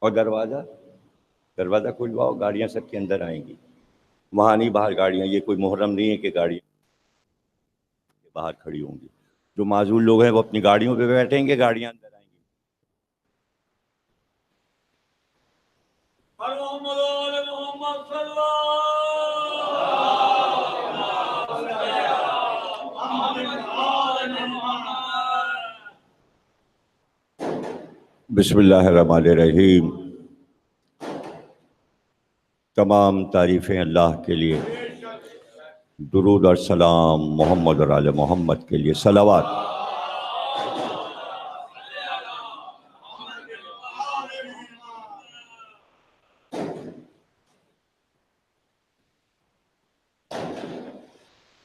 اور دروازہ کھلواؤ، گاڑیاں سب کے اندر آئیں گی، وہاں نہیں باہر گاڑیاں. یہ کوئی محرم نہیں ہے کہ گاڑی باہر کھڑی ہوں گی. جو معذور لوگ ہیں وہ اپنی گاڑیوں پہ بیٹھیں گے، گاڑیاں اندر آئیں گی. بسم اللہ الرحمن الرحیم. تمام تعریفیں اللہ کے لیے، درود اور سلام محمد اور آل محمد کے لیے. صلوات.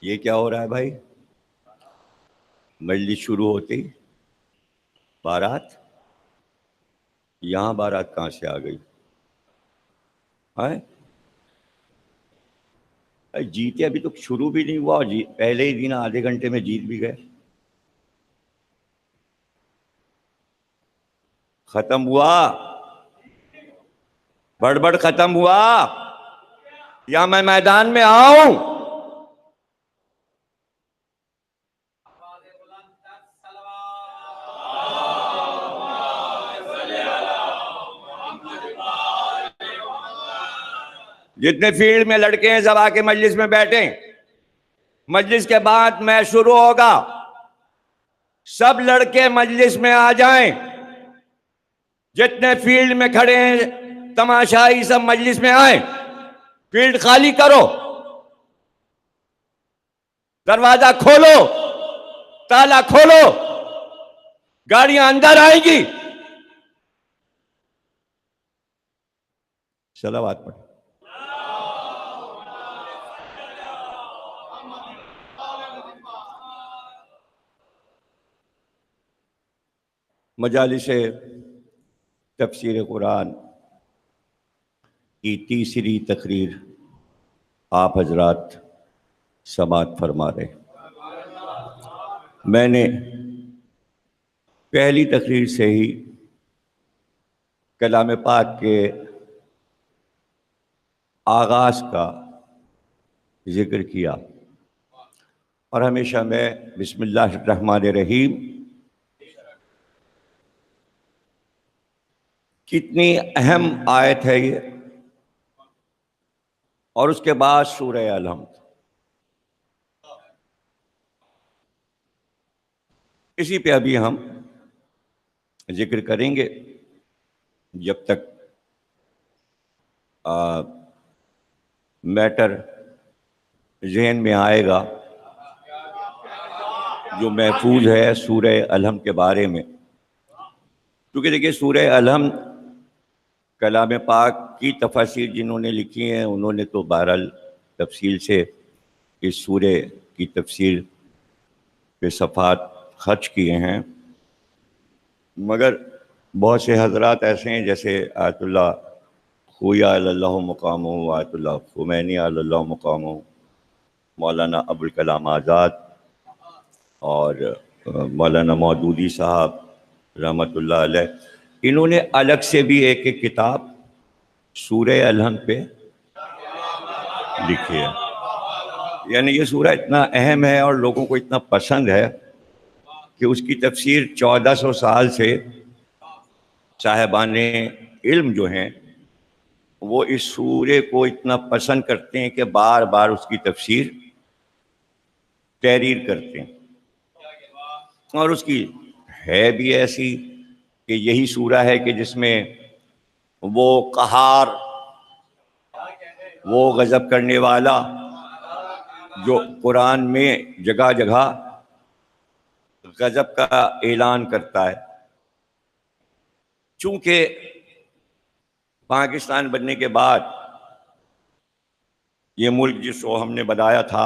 یہ کیا ہو رہا ہے بھائی؟ مجلس شروع ہوتی بارات، یہاں بارات کہاں سے آ گئی؟ جیتے ابھی تو شروع بھی نہیں ہوا، پہلے ہی دن آدھے گھنٹے میں جیت بھی گئے. ختم ہوا؟ بڑبڑ ختم ہوا یا میں میدان میں آؤں؟ جتنے فیلڈ میں لڑکے ہیں سب آ کے مجلس میں بیٹھیں. مجلس کے بعد میں شروع ہوگا، سب لڑکے مجلس میں آ جائیں. جتنے فیلڈ میں کھڑے ہیں تماشائی سب مجلس میں آئیں. فیلڈ خالی کرو، دروازہ کھولو، تالا کھولو، گاڑیاں اندر آئیں گی. صلوات پڑھ. مجالس تفسیر قرآن کی تیسری تقریر آپ حضرات سماعت فرما رہے. میں نے پہلی تقریر سے ہی کلام پاک کے آغاز کا ذکر کیا، اور ہمیشہ میں بسم اللہ الرحمن الرحیم کتنی اہم آیت ہے یہ، اور اس کے بعد سورہ الحمد. اسی پہ ابھی ہم ذکر کریں گے جب تک میٹر ذہن میں آئے گا جو محفوظ ہے سورہ الحمد کے بارے میں. کیونکہ دیکھیے سورہ الحمد کلام پاک کی تفاسیر جنہوں نے لکھی ہیں انہوں نے تو بہرحال تفصیل سے اس سورہ کی تفسیر پہ صفحات خرچ کیے ہیں، مگر بہت سے حضرات ایسے ہیں جیسے آیت اللہ خویہ اللہ مقامہ، آیت اللہ خمینی اللہ مقامہ، مولانا ابوالکلام آزاد اور مولانا مودودی صاحب رحمۃ اللہ علیہ، انہوں نے الگ سے بھی ایک ایک کتاب سورہ الحمد پہ لکھی ہے. یعنی یہ سورہ اتنا اہم ہے اور لوگوں کو اتنا پسند ہے کہ اس کی تفسیر 1400 سال سے صاحبان علم جو ہیں وہ اس سورے کو اتنا پسند کرتے ہیں کہ بار بار اس کی تفسیر تحریر کرتے ہیں. اور اس کی ہے بھی ایسی کہ یہی سورہ ہے کہ جس میں وہ قہار، وہ غضب کرنے والا جو قرآن میں جگہ جگہ غضب کا اعلان کرتا ہے. چونکہ پاکستان بننے کے بعد یہ ملک جس کو ہم نے بنایا تھا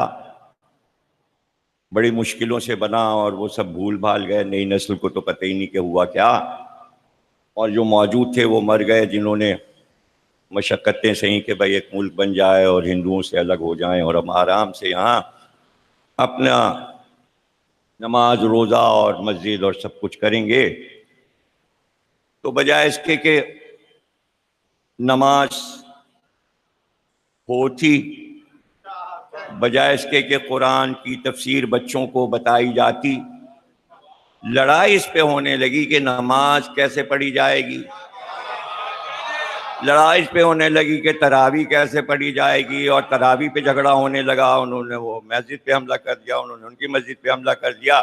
بڑی مشکلوں سے بنا، اور وہ سب بھول بھال گئے، نئی نسل کو تو پتہ ہی نہیں کہ ہوا کیا، اور جو موجود تھے وہ مر گئے جنہوں نے مشقتیں سہیں کہ بھائی ایک ملک بن جائے اور ہندوؤں سے الگ ہو جائیں اور ہم آرام سے یہاں اپنا نماز روزہ اور مسجد اور سب کچھ کریں گے. تو بجائے اس کے کہ نماز ہوتی بجائے اس کے کہ قرآن کی تفسیر بچوں کو بتائی جاتی، لڑائی اس پہ ہونے لگی کہ نماز کیسے پڑھی جائے گی، لڑائی اس پہ ہونے لگی کہ تراویح کیسے پڑھی جائے گی، اور تراویح پہ جھگڑا ہونے لگا، انہوں نے وہ مسجد پہ حملہ کر دیا، انہوں نے ان کی مسجد پہ حملہ کر دیا۔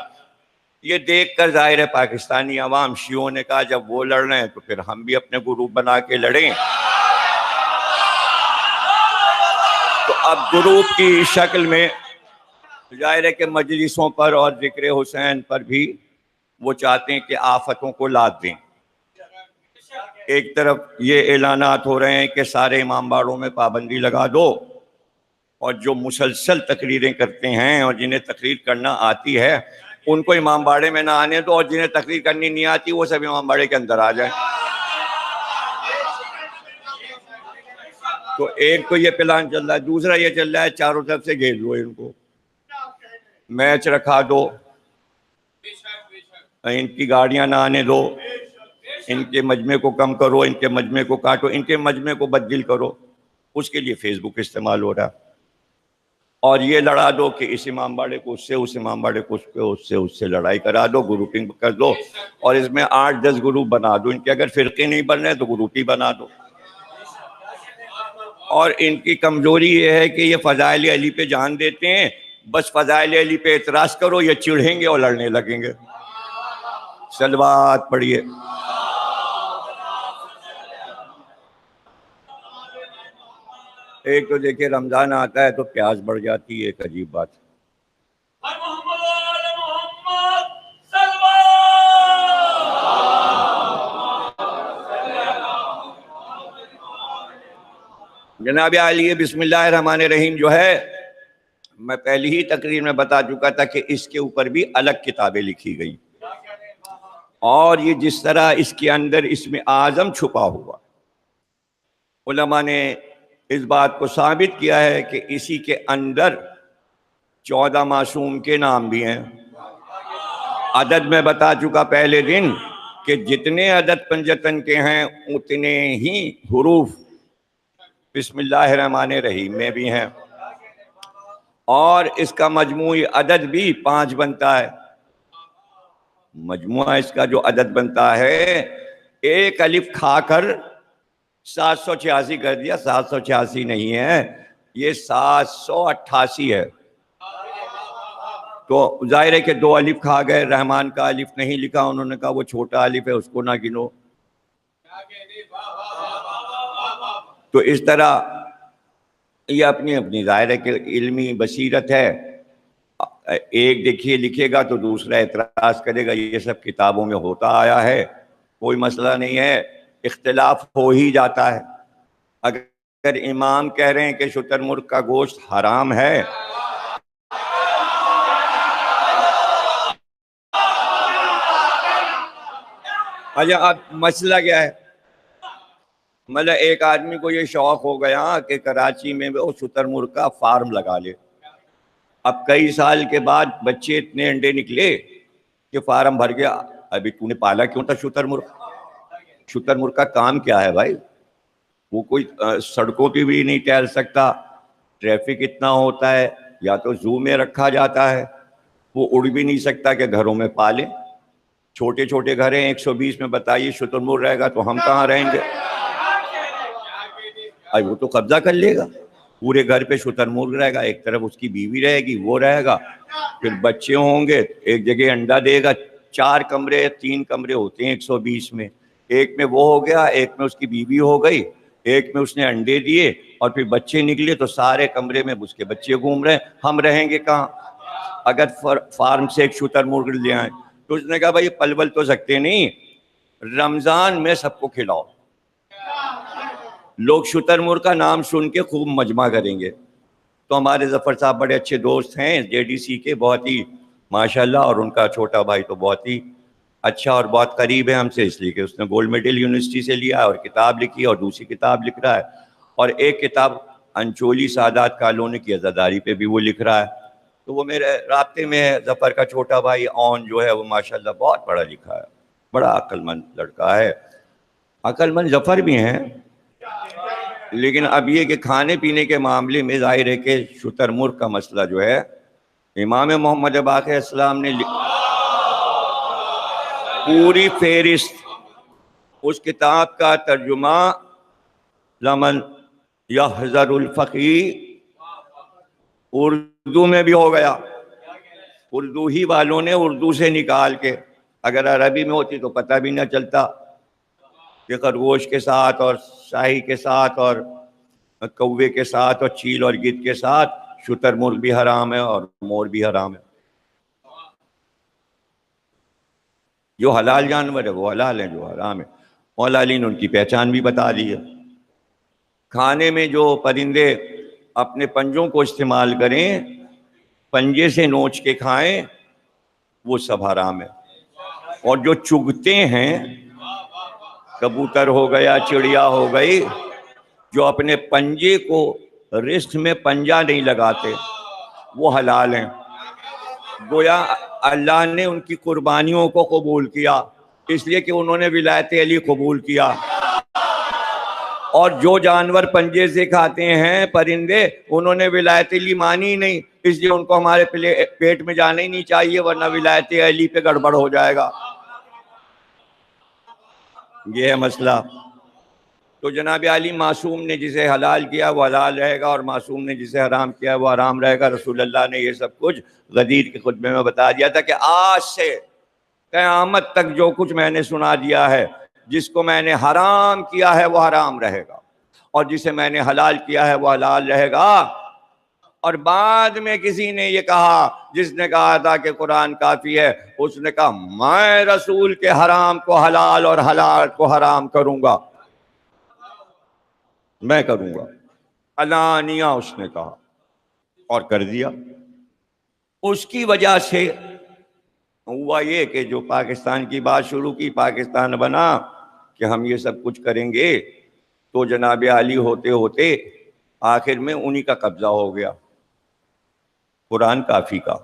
یہ دیکھ کر ظاہر ہے پاکستانی عوام شیعوں نے کہا جب وہ لڑ رہے ہیں تو پھر ہم بھی اپنے گروپ بنا کے لڑیں۔ تو اب گروپ کی شکل میں ظاہر ہے کہ مجلسوں پر اور ذکر حسین پر بھی وہ چاہتے ہیں کہ آفتوں کو لاد دیں۔ ایک طرف یہ اعلانات ہو رہے ہیں کہ سارے امام باڑوں میں پابندی لگا دو، اور جو مسلسل تقریریں کرتے ہیں اور جنہیں تقریر کرنا آتی ہے ان کو امام باڑے میں نہ آنے دو، اور جنہیں تقریر کرنی نہیں آتی وہ سب امام باڑے کے اندر آ جائیں۔ تو ایک تو یہ پلان چل رہا ہے، دوسرا یہ چل رہا ہے چاروں طرف سے گھیر لو ان کو، میچ رکھا دو، ان کی گاڑیاں نہ آنے دو، ان کے مجمع کو کم کرو، ان کے مجمع کو کاٹو، ان کے مجمع کو بددل کرو۔ اس کے لیے فیس بک استعمال ہو رہا، اور یہ لڑا دو کہ اس امام باڑے کو اس سے، اس امام باڑے کو اس سے لڑائی کرا دو، گروپنگ کر دو، اور اس میں 8-10 گروپ بنا دو۔ ان کے اگر فرقے نہیں بن رہے تو گروپ ہی بنا دو۔ اور ان کی کمزوری یہ ہے کہ یہ فضائل علی پہ جان دیتے ہیں، بس فضائل علی پہ اعتراض کرو یہ چڑھیں گے اور لڑنے لگیں گے۔ صلوات پڑھیے۔ ایک تو دیکھیں رمضان آتا ہے تو پیاس بڑھ جاتی ہے، ایک عجیب بات۔ جناب عالیہ بسم اللہ الرحمن الرحیم جو ہے، میں پہلی ہی تقریر میں بتا چکا تھا کہ اس کے اوپر بھی الگ کتابیں لکھی گئی، اور یہ جس طرح اس کے اندر اسم اعظم چھپا ہوا، علماء نے اس بات کو ثابت کیا ہے کہ اسی کے اندر 14 معصوم کے نام بھی ہیں۔ عدد میں بتا چکا پہلے دن کہ جتنے عدد پنجتن کے ہیں اتنے ہی حروف بسم اللہ الرحمن الرحیم میں بھی ہیں، اور اس کا مجموعی عدد بھی 5 بنتا ہے۔ مجموعہ اس کا جو عدد بنتا ہے، ایک الف کھا کر 786 کر دیا، 786 نہیں ہے، یہ 788 ہے۔ تو ظاہر ہے کہ 2 الف کھا گئے، رحمان کا الف نہیں لکھا، انہوں نے کہا وہ چھوٹا الف ہے اس کو نہ گنو۔ تو اس طرح یہ اپنی اپنی ظاہر ہے کہ علمی بصیرت ہے، ایک دیکھیے لکھے گا تو دوسرا اعتراض کرے گا، یہ سب کتابوں میں ہوتا آیا ہے، کوئی مسئلہ نہیں ہے، اختلاف ہو ہی جاتا ہے۔ اگر امام کہہ رہے ہیں کہ شتر مرغ کا گوشت حرام ہے، اچھا اب مسئلہ کیا ہے؟ مطلب ایک آدمی کو یہ شوق ہو گیا کہ کراچی میں وہ شتر مرغ کا فارم لگا لے، اب کئی سال کے بعد بچے اتنے انڈے نکلے کہ فارم بھر گیا۔ ابھی تو نے پالا کیوں تھا شتر مرغ؟ شتر مرغ کا کام کیا ہے بھائی؟ وہ کوئی سڑکوں پہ بھی نہیں ٹہل سکتا، ٹریفک اتنا ہوتا ہے، یا تو زو میں رکھا جاتا ہے، وہ اڑ بھی نہیں سکتا کہ گھروں میں پالیں۔ چھوٹے چھوٹے گھر ہیں 120 میں، بتائیے شتر مرغ رہے گا تو ہم کہاں رہیں گے؟ وہ تو قبضہ کر لے گا، پورے گھر پہ شتر مرغ رہے گا، ایک طرف اس کی بیوی رہے گی، وہ رہے گا، پھر بچے ہوں گے، ایک جگہ انڈا دے گا، 4 کمرے 3 کمرے ہوتے ہیں 120 میں، ایک میں وہ ہو گیا، ایک میں اس کی بیوی ہو گئی، ایک میں اس نے انڈے دیے، اور پھر بچے نکلے تو سارے کمرے میں اس کے بچے گھوم رہے ہیں، ہم رہیں گے کہاں؟ اگر فارم سے ایک شتر مرغ لے آئیں تو اس نے کہا بھائی پل بل تو سکتے نہیں، رمضان میں سب کو کھلاؤ۔ لوگ شتر مرغ کا نام سن کے خوب مجمع کریں گے۔ تو ہمارے ظفر صاحب بڑے اچھے دوست ہیں JDC کے، بہت ہی ماشاءاللہ، اور ان کا چھوٹا بھائی تو بہت ہی اچھا اور بہت قریب ہے ہم سے، اس لیے کہ اس نے گولڈ میڈل یونیورسٹی سے لیا اور کتاب لکھی، اور دوسری کتاب لکھ رہا ہے، اور ایک کتاب انچولی سادات کالونی کی عزاداری پہ بھی وہ لکھ رہا ہے۔ تو وہ میرے رابطے میں ہے۔ ظفر کا چھوٹا بھائی اون جو ہے وہ ماشاءاللہ بہت پڑھا لکھا ہے، بڑا عقل مند لڑکا ہے، عقل مند ظفر بھی ہیں، لیکن اب یہ کہ کھانے پینے کے معاملے میں ظاہر ہے کہ شتر مرغ کا مسئلہ جو ہے امام محمد باقر اسلام نے پوری فہرست اس کتاب کا ترجمہ لمن یحذر الفقی اردو میں بھی ہو گیا. اردو ہی والوں نے اردو سے نکال کے، اگر عربی میں ہوتی تو پتہ بھی نہ چلتا کہ خرگوش کے ساتھ اور شاہی کے ساتھ اور کوے کے ساتھ اور چیل اور گدھ کے ساتھ شتر مرغ بھی حرام ہے اور مور بھی حرام ہے. جو حلال جانور ہے وہ حلال ہیں، جو حرام ہے مولا علی نے ان کی پہچان بھی بتا دی ہے. کھانے میں جو پرندے اپنے پنجوں کو استعمال کریں، پنجے سے نوچ کے کھائیں، وہ سب حرام ہے. اور جو چگتے ہیں، کبوتر ہو گیا، چڑیا ہو گئی، جو اپنے پنجے کو رزق میں پنجہ نہیں لگاتے، وہ حلال ہیں. گویا اللہ نے ان کی قربانیوں کو قبول کیا اس لیے کہ انہوں نے ولایت علی قبول کیا. اور جو جانور پنجے سے کھاتے ہیں پرندے، انہوں نے ولایت علی مانی ہی نہیں، اس لیے ان کو ہمارے پیٹ میں جانا ہی نہیں چاہیے، ورنہ ولایت علی پہ گڑبڑ ہو جائے گا. یہ ہے مسئلہ. تو جناب علی معصوم نے جسے حلال کیا وہ حلال رہے گا، اور معصوم نے جسے حرام کیا وہ حرام رہے گا. رسول اللہ نے یہ سب کچھ غدیر کے خطبے میں بتا دیا تھا کہ آج سے قیامت تک جو کچھ میں نے سنا دیا ہے، جس کو میں نے حرام کیا ہے وہ حرام رہے گا، اور جسے میں نے حلال کیا ہے وہ حلال رہے گا. اور بعد میں کسی نے یہ کہا، جس نے کہا تھا کہ قرآن کافی ہے، اس نے کہا میں رسول کے حرام کو حلال اور حلال کو حرام کروں گا، میں کروں گا. علانیہ اس نے کہا اور کر دیا. اس کی وجہ سے ہوا یہ کہ جو پاکستان کی بات شروع کی، پاکستان بنا کہ ہم یہ سب کچھ کریں گے، تو جناب علی ہوتے ہوتے آخر میں انہی کا قبضہ ہو گیا قرآن کافی کا.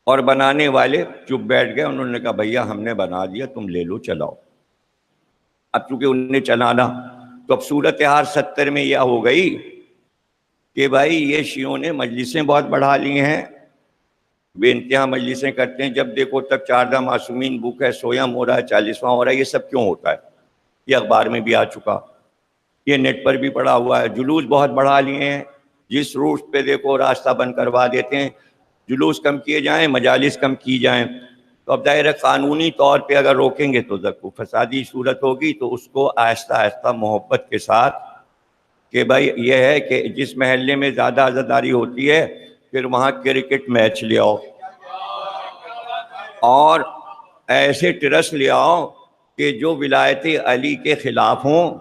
اور بنانے والے چپ بیٹھ گئے، انہوں نے کہا بھیا ہم نے بنا دیا، تم لے لو چلاؤ. اب چونکہ انہوں نے چلانا، تو اب صورتحال 70 میں یہ ہو گئی کہ بھائی یہ شیعوں نے مجلسیں بہت بڑھا لی ہیں، بے انتہا مجلسیں کرتے ہیں، جب دیکھو تب 14 معصومین بھوک ہے، سویم ہو رہا ہے، 40واں ہو رہا ہے. یہ سب کیوں ہوتا ہے؟ یہ اخبار میں بھی آ چکا، یہ نیٹ پر بھی پڑا ہوا ہے. جلوس بہت بڑھا لیے ہیں، جس روٹ پہ دیکھو راستہ بند کروا دیتے ہیں. جلوس کم کیے جائیں، مجالس کم کی جائیں. تو اب ظاہر ہے قانونی طور پہ اگر روکیں گے تو فسادی صورت ہوگی، تو اس کو آہستہ آہستہ محبت کے ساتھ کہ بھائی یہ ہے کہ جس محلے میں زیادہ عزاداری ہوتی ہے پھر وہاں کرکٹ میچ لے آؤ، اور ایسے ٹرس لے آؤ کہ جو ولایت علی کے خلاف ہوں،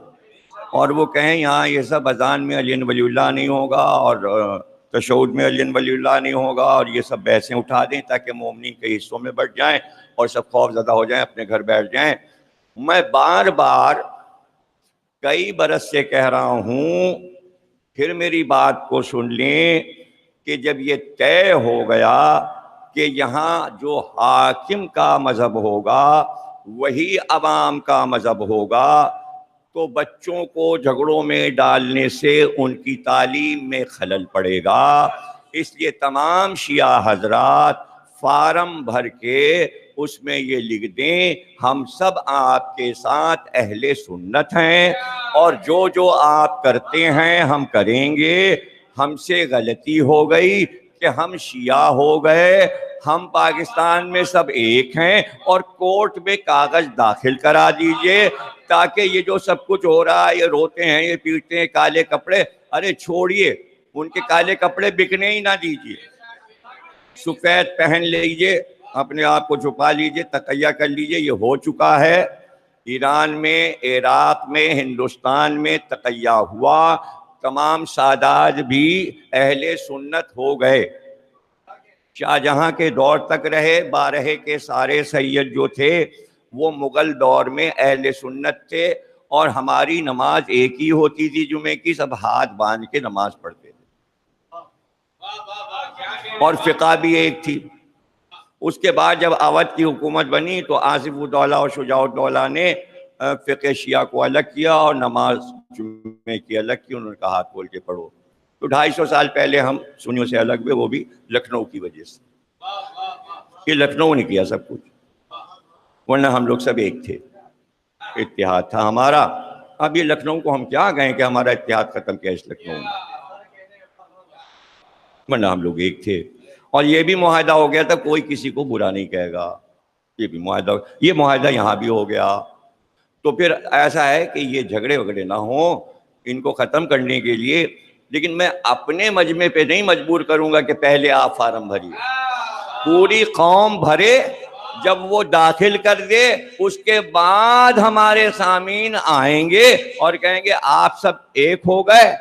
اور وہ کہیں یہاں یہ سب اذان میں علی ولی اللہ نہیں ہوگا اور تشہد میں علی ولی اللہ نہیں ہوگا، اور یہ سب بحثیں اٹھا دیں تاکہ مومنین کے حصوں میں بٹ جائیں اور سب خوف زدہ ہو جائیں، اپنے گھر بیٹھ جائیں. میں بار بار کئی برس سے کہہ رہا ہوں، پھر میری بات کو سن لیں کہ جب یہ طے ہو گیا کہ یہاں جو حاکم کا مذہب ہوگا وہی عوام کا مذہب ہوگا، تو بچوں کو جھگڑوں میں ڈالنے سے ان کی تعلیم میں خلل پڑے گا. اس لیے تمام شیعہ حضرات فارم بھر کے اس میں یہ لکھ دیں ہم سب آپ کے ساتھ اہل سنت ہیں، اور جو جو آپ کرتے ہیں ہم کریں گے. ہم سے غلطی ہو گئی کہ ہم شیعہ ہو گئے، ہم پاکستان میں سب ایک ہیں، اور کورٹ میں کاغذ داخل کرا دیجئے تاکہ یہ جو سب کچھ ہو رہا ہے، یہ روتے ہیں، یہ پیٹتے ہیں، کالے کپڑے، ارے چھوڑیے، ان کے کالے کپڑے بکنے ہی نہ دیجئے، سفید پہن لیجئے، اپنے آپ کو چھپا لیجئے، تقیہ کر لیجئے. یہ ہو چکا ہے ایران میں، عراق میں، ہندوستان میں تقیہ ہوا، تمام سادات بھی اہل سنت ہو گئے. شاہ جہاں کے دور تک رہے، بارہ کے سارے سید جو تھے وہ مغل دور میں اہل سنت تھے، اور ہماری نماز ایک ہی ہوتی تھی جمعے کی، سب ہاتھ باندھ کے نماز پڑھتے تھے، اور فقہ بھی ایک تھی. اس کے بعد جب اودھ کی حکومت بنی تو آصف الدولہ اور شجاع الدولہ نے فقہ شیعہ کو الگ کیا اور نماز جمعے کی الگ کی، انہوں نے کہا ہاتھ کھول کے پڑھو. تو 250 سال پہلے ہم سنیوں سے الگ ہوئے، وہ بھی لکھنؤ کی وجہ سے. یہ لکھنؤ نے کیا سب کچھ، ورنہ ہم لوگ سب ایک تھے، اتحاد تھا ہمارا. اب یہ لکھنؤ کو ہم کیا کہیں کہ ہمارا اتحاد ختم کیا اس لکھنؤ میں، ورنہ ہم لوگ ایک تھے. اور یہ بھی معاہدہ ہو گیا تھا کوئی کسی کو برا نہیں کہے گا، یہ بھی معاہدہ، یہ معاہدہ یہاں بھی ہو گیا. تو پھر ایسا ہے کہ یہ جھگڑے وگڑے نہ ہوں ان کو ختم کرنے کے لیے. لیکن میں اپنے مجمع پہ نہیں مجبور کروں گا کہ پہلے آپ فارم بھریے، پوری قوم بھرے، جب وہ داخل کر دے اس کے بعد ہمارے سامعین آئیں گے اور کہیں گے آپ سب ایک ہو گئے.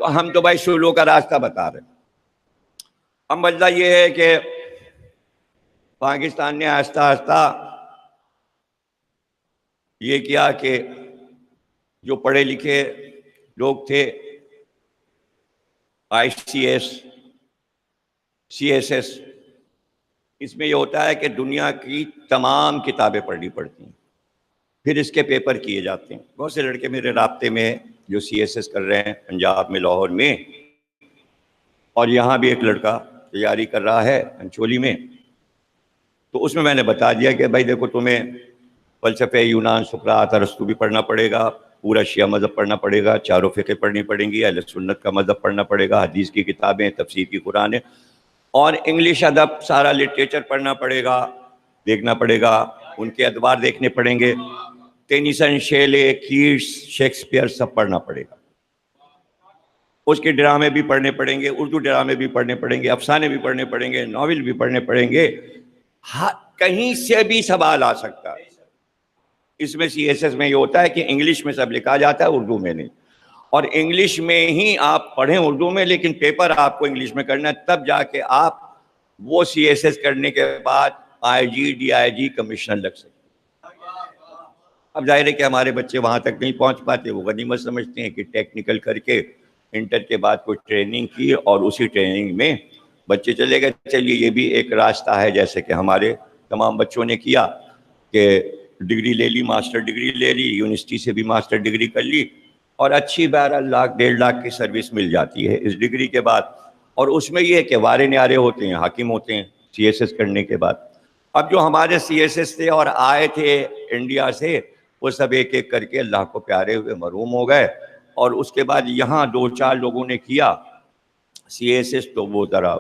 تو ہم تو بھائی شروع کا راستہ بتا رہے ہیں. اب مسئلہ یہ ہے کہ پاکستان نے آہستہ آہستہ یہ کیا کہ جو پڑھے لکھے لوگ تھے، I C S, C S S, اس میں یہ ہوتا ہے کہ دنیا کی تمام کتابیں پڑھنی پڑتی ہیں، پھر اس کے پیپر کیے جاتے ہیں. بہت سے لڑکے میرے رابطے میں جو سی ایس ایس کر رہے ہیں پنجاب میں، لاہور میں، اور یہاں بھی ایک لڑکا تیاری کر رہا ہے انچولی میں. تو اس میں میں نے بتا دیا کہ بھائی دیکھو تمہیں فلسفہ یونان، سقراط، ارسطو بھی پڑھنا پڑے گا، پورا شیعہ مذہب پڑھنا پڑے گا، چاروں فقہ پڑھنی پڑیں گی، اہل سنت کا مذہب پڑھنا پڑے گا، حدیث کی کتابیں، تفسیر کی قرآن، اور انگلش ادب سارا لٹریچر پڑھنا پڑے گا، دیکھنا پڑے گا، ان کے ادوار دیکھنے پڑیں گے، ٹینیسن، شیلے، کیٹس، شیکسپیئر سب پڑھنا پڑے گا. اس کے ڈرامے بھی پڑھنے پڑیں گے، اردو ڈرامے بھی پڑھنے پڑیں گے، افسانے بھی پڑھنے پڑیں گے، ناول بھی پڑھنے پڑیں گے. کہیں سے بھی سوال آ سکتا ہے. اس میں سی ایس ایس میں یہ ہوتا ہے کہ انگلش میں سب لکھا جاتا ہے، اردو میں نہیں، اور انگلش میں ہی آپ پڑھیں اردو میں، لیکن پیپر آپ کو انگلش میں کرنا ہے، تب جا کے آپ وہ سی ایس ایس کرنے کے بعد آئی جی، ڈی آئی جی، کمشنر لگ سکتے. اب ظاہر ہے کہ ہمارے بچے وہاں تک نہیں پہنچ پاتے، وہ غنیمت سمجھتے ہیں کہ ٹیکنیکل کر کے انٹر کے بعد کوئی ٹریننگ کی اور اسی ٹریننگ میں بچے چلے گئے. چلیے یہ بھی ایک راستہ ہے، جیسے کہ ہمارے تمام بچوں نے کیا کہ ڈگری لے لی، ماسٹر ڈگری لے لی، یونیورسٹی سے بھی ماسٹر ڈگری کر لی، اور اچھی 12 لاکھ 1.5 لاکھ کی سروس مل جاتی ہے اس ڈگری کے بعد. اور اس میں یہ کہ وارے نیارے ہوتے ہیں، حاکم ہوتے ہیں سی ایس ایس کرنے کے بعد. اب جو ہمارے سی ایس ایس تھے اور آئے تھے انڈیا سے، وہ سب ایک ایک کر کے اللہ کو پیارے ہوئے مرحوم ہو گئے. اور اس کے بعد یہاں 2-4 لوگوں نے کیا سی ایس ایس، تو وہ ذرا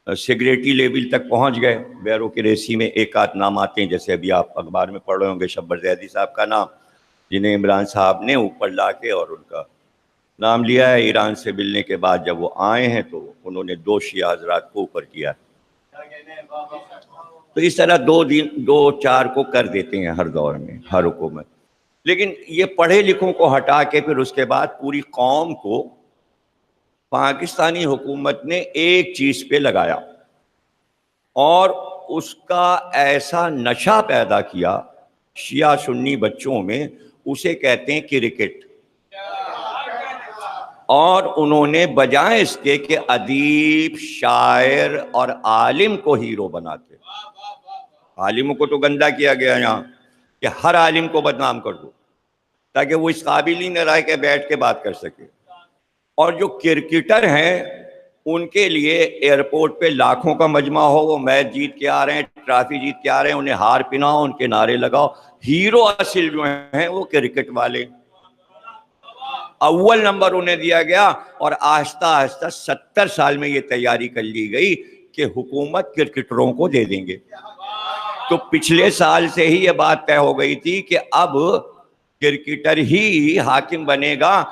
سیکریٹری لیول تک پہنچ گئے. بیوروکریسی میں ایک آدھ نام آتے ہیں، جیسے ابھی آپ اخبار میں پڑھ رہے ہوں گے شبر زیدی صاحب کا نام، جنہیں عمران صاحب نے اوپر لا کے اور ان کا نام لیا ہے. ایران سے ملنے کے بعد جب وہ آئے ہیں تو انہوں نے 2 شیعہ حضرات کو اوپر کیا. تو اس طرح 2-4 کو کر دیتے ہیں ہر دور میں، ہر حکومت. لیکن یہ پڑھے لکھوں کو ہٹا کے پھر اس کے بعد پوری قوم کو پاکستانی حکومت نے ایک چیز پہ لگایا، اور اس کا ایسا نشہ پیدا کیا شیعہ سنی بچوں میں، اسے کہتے ہیں کرکٹ. اور انہوں نے بجائے اس کے کہ ادیب، شاعر اور عالم کو ہیرو بناتے، عالموں کو تو گندا کیا گیا یہاں کہ ہر عالم کو بدنام کر دو تاکہ وہ اس قابل ہی نہ رہے کہ بیٹھ کے بات کر سکے. اور جو کرکٹر ہیں ان کے لیے ایئرپورٹ پہ لاکھوں کا مجمع ہو، وہ میچ جیت کے آ رہے ہیں، ٹرافی جیت کے آ رہے ہیں، انہیں ہار پہناؤ، ان کے نعرے لگاؤ. ہیرو اصل جو ہیں وہ کرکٹ والے، اول نمبر انہیں دیا گیا. اور آہستہ آہستہ 70 سال میں یہ تیاری کر لی گئی کہ حکومت کرکٹروں کو دے دیں گے. تو پچھلے سال سے ہی یہ بات طے ہو گئی تھی کہ اب کرکٹر ہی حاکم بنے گا.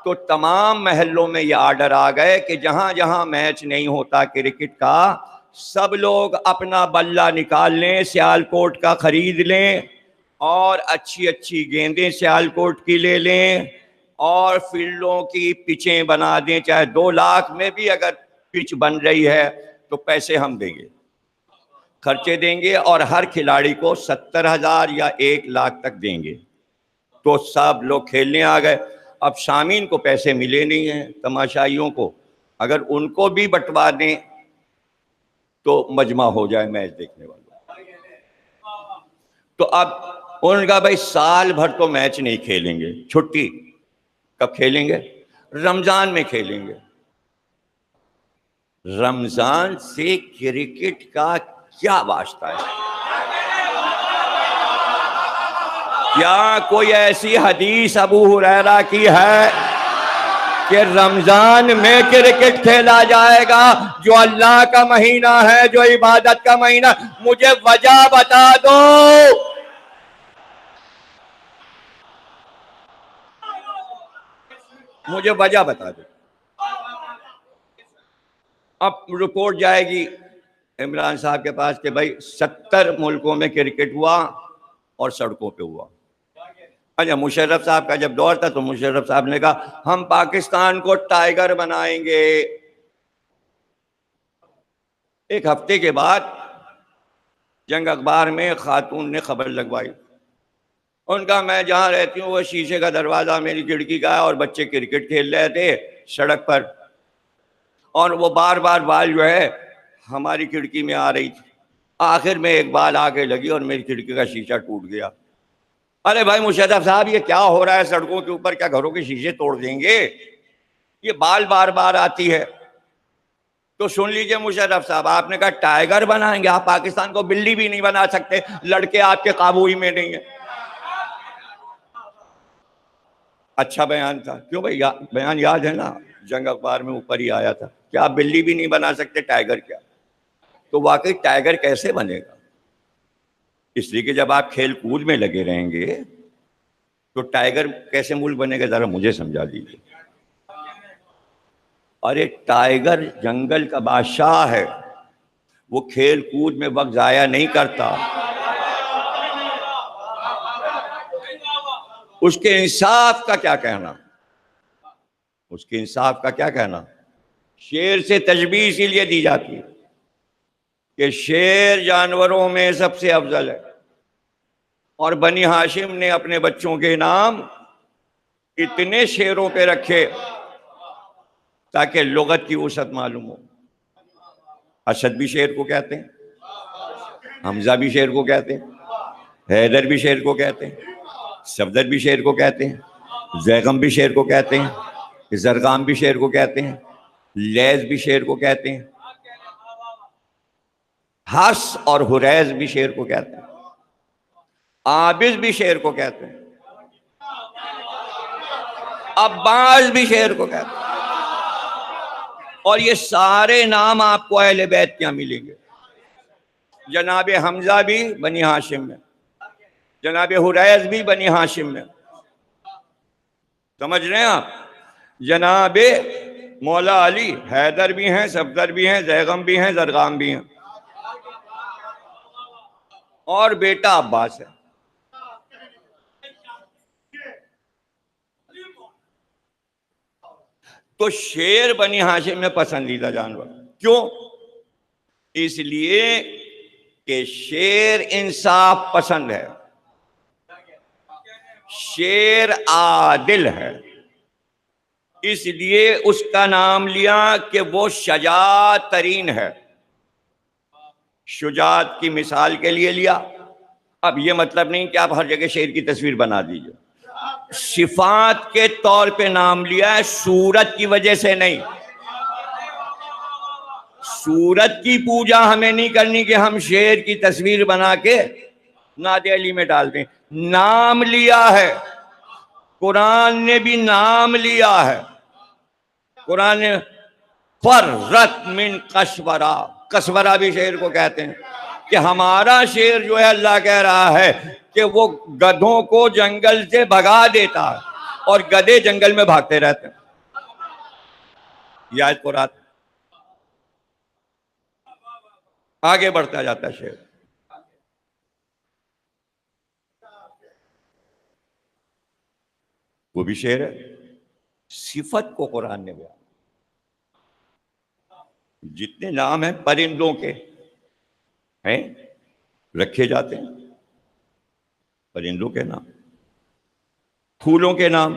تو تمام محلوں میں یہ آرڈر آ گئے کہ جہاں جہاں میچ نہیں ہوتا کرکٹ کا، سب لوگ اپنا بلہ نکال لیں، سیالکوٹ کا خرید لیں، اور اچھی اچھی گیندیں سیالکوٹ کی لے لیں، اور فیلڈوں کی پچیں بنا دیں. چاہے 2 لاکھ میں بھی اگر پچ بن رہی ہے تو پیسے ہم دیں گے، خرچے دیں گے، اور ہر کھلاڑی کو 70,000 یا 1 لاکھ تک دیں گے. تو سب لوگ کھیلنے آ گئے. اب شامین کو پیسے ملے نہیں ہیں تماشائیوں کو, اگر ان کو بھی بٹوا دیں تو مجمع ہو جائے میچ دیکھنے والوں. تو اب انہوں نے کہا بھائی سال بھر تو میچ نہیں کھیلیں گے, چھٹی کب کھیلیں گے؟ رمضان میں کھیلیں گے. رمضان سے کرکٹ کا کیا واسطہ ہے؟ کیا کوئی ایسی حدیث ابو ہریرہ کی ہے کہ رمضان میں کرکٹ کھیلا جائے گا جو اللہ کا مہینہ ہے, جو عبادت کا مہینہ؟ مجھے وجہ بتا دو. مجھے وجہ بتا دو. اب رپورٹ جائے گی عمران صاحب کے پاس کہ بھائی 70 ملکوں میں کرکٹ ہوا اور سڑکوں پہ ہوا. اچھا, مشرف صاحب کا جب دور تھا تو مشرف صاحب نے کہا ہم پاکستان کو ٹائیگر بنائیں گے. ایک ہفتے کے بعد جنگ اخبار میں خاتون نے خبر لگوائی, ان کا میں جہاں رہتی ہوں وہ شیشے کا دروازہ میری کھڑکی کا ہے اور بچے کرکٹ کھیل رہے تھے سڑک پر, اور وہ بار بار بال جو ہے ہماری کھڑکی میں آ رہی تھی. آخر میں ایک بال آگے لگی اور میری کھڑکی کا شیشہ ٹوٹ گیا. ارے بھائی مشرف صاحب یہ کیا ہو رہا ہے سڑکوں کے اوپر, کیا گھروں کے شیشے توڑ دیں گے؟ یہ بال بار بار آتی ہے. تو سن لیجئے مشرف صاحب, آپ نے کہا ٹائیگر بنائیں گے, آپ پاکستان کو بلی بھی نہیں بنا سکتے, لڑکے آپ کے قابو ہی میں نہیں ہیں. اچھا بیان تھا, کیوں بھائی بیان یاد ہے نا, جنگ اخبار میں اوپر ہی آیا تھا کہ آپ بلی بھی نہیں بنا سکتے, ٹائیگر کیا؟ تو واقعی ٹائیگر کیسے بنے گا؟ اس لیے کہ جب آپ کھیل کود میں لگے رہیں گے تو ٹائیگر کیسے ملک بنے گا, ذرا مجھے سمجھا دیجیے. ارے ٹائیگر جنگل کا بادشاہ ہے, وہ کھیل کود میں وقت ضائع نہیں کرتا. اس کے انصاف کا کیا کہنا, اس کے انصاف کا کیا کہنا؟ شیر سے تشبیہ اسی لیے دی جاتی ہے کہ شیر جانوروں میں سب سے افضل ہے, اور بنی ہاشم نے اپنے بچوں کے نام اتنے شیروں پہ رکھے تاکہ لغت کی وسعت معلوم ہو. اسد بھی شیر کو کہتے ہیں, حمزہ بھی شیر کو کہتے ہیں, حیدر بھی شیر کو کہتے ہیں, صفدر بھی شیر کو کہتے ہیں, زیغم بھی شیر کو کہتے ہیں, زرغام بھی شیر کو کہتے ہیں, لیز بھی شیر کو کہتے ہیں, حس اور حریز بھی شیر کو کہتے ہیں, عابس بھی شیر کو کہتے ہیں, عباس بھی شیر کو کہتے ہیں. اور یہ سارے نام آپ کو اہل بیت کیا ملیں گے. جناب حمزہ بھی بنی ہاشم میں, جناب حریز بھی بنی ہاشم میں, سمجھ رہے ہیں آپ؟ جناب مولا علی حیدر بھی ہیں, صفدر بھی ہیں, زیغم بھی ہیں, زرغام بھی ہیں, اور بیٹا عباس ہے. تو شیر بنی ہاشم میں پسندیدہ جانور. کیوں؟ اس لیے کہ شیر انصاف پسند ہے, شیر عادل ہے, اس لیے اس کا نام لیا کہ وہ شجاعت ترین ہے. شجاعت کی مثال کے لیے لیا. اب یہ مطلب نہیں کہ آپ ہر جگہ شیر کی تصویر بنا دیجئے. صفات کے طور پہ نام لیا ہے, صورت کی وجہ سے نہیں. صورت کی پوجا ہمیں نہیں کرنی کہ ہم شیر کی تصویر بنا کے نعت علی میں ڈال دیں. نام لیا ہے, قرآن نے بھی نام لیا ہے. قرآن نے فرت من قشورہ, قشورہ بھی شیر کو کہتے ہیں, کہ ہمارا شیر جو ہے اللہ کہہ رہا ہے کہ وہ گدھوں کو جنگل سے بھگا دیتا ہے اور گدھے جنگل میں بھاگتے رہتے ہیں. یہ آیت قرآن آگے بڑھتا جاتا ہے. شیر وہ بھی شیر ہے. صفت کو قرآن نے بیان, جتنے نام ہیں پرندوں کے ہیں رکھے جاتے ہیں, پرندوں کے نام. پھولوں کے نام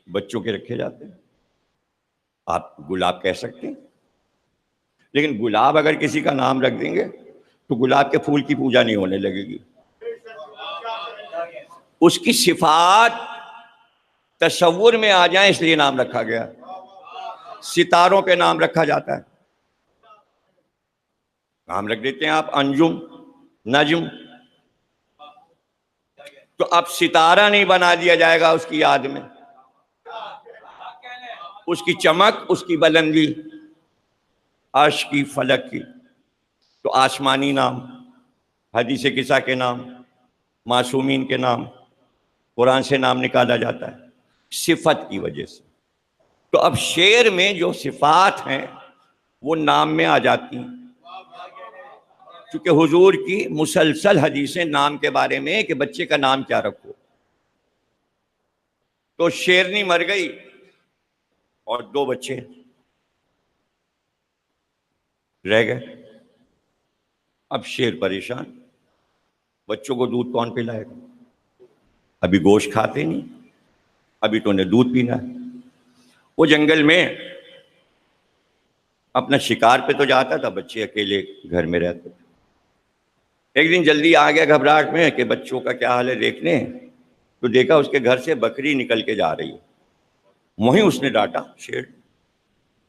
بچوں کے رکھے جاتے ہیں. آپ گلاب کہہ سکتے ہیں، لیکن گلاب اگر کسی کا نام رکھ دیں گے تو گلاب کے پھول کی پوجا نہیں ہونے لگے گی. اس کی صفات تصور میں آ جائیں اس لیے نام رکھا گیا. ستاروں پہ نام رکھا جاتا ہے، نام رکھ دیتے ہیں آپ انجم، نجم. تو اب ستارہ نہیں بنا دیا جائے گا اس کی یاد میں، اس کی چمک، اس کی بلندی، عرش کی، فلک کی. تو آسمانی نام، حدیث قصہ کے نام، معصومین کے نام، قرآن سے نام نکالا جاتا ہے صفت کی وجہ سے. تو اب شعر میں جو صفات ہیں وہ نام میں آ جاتی ہیں، چونکہ حضور کی مسلسل حدیثیں نام کے بارے میں کہ بچے کا نام کیا رکھو. تو شیرنی مر گئی اور 2 بچے رہ گئے. اب شیر پریشان، بچوں کو دودھ کون پلائے گا؟ ابھی گوشت کھاتے نہیں، ابھی تو انہیں دودھ پینا ہے. وہ جنگل میں اپنا شکار پہ تو جاتا تھا، بچے اکیلے گھر میں رہتے تھے. ایک دن جلدی آ گیا گھبراہٹ میں کہ بچوں کا کیا حال ہے دیکھنے، تو دیکھا اس کے گھر سے بکری نکل کے جا رہی ہے. وہیں اس نے ڈانٹا شیر،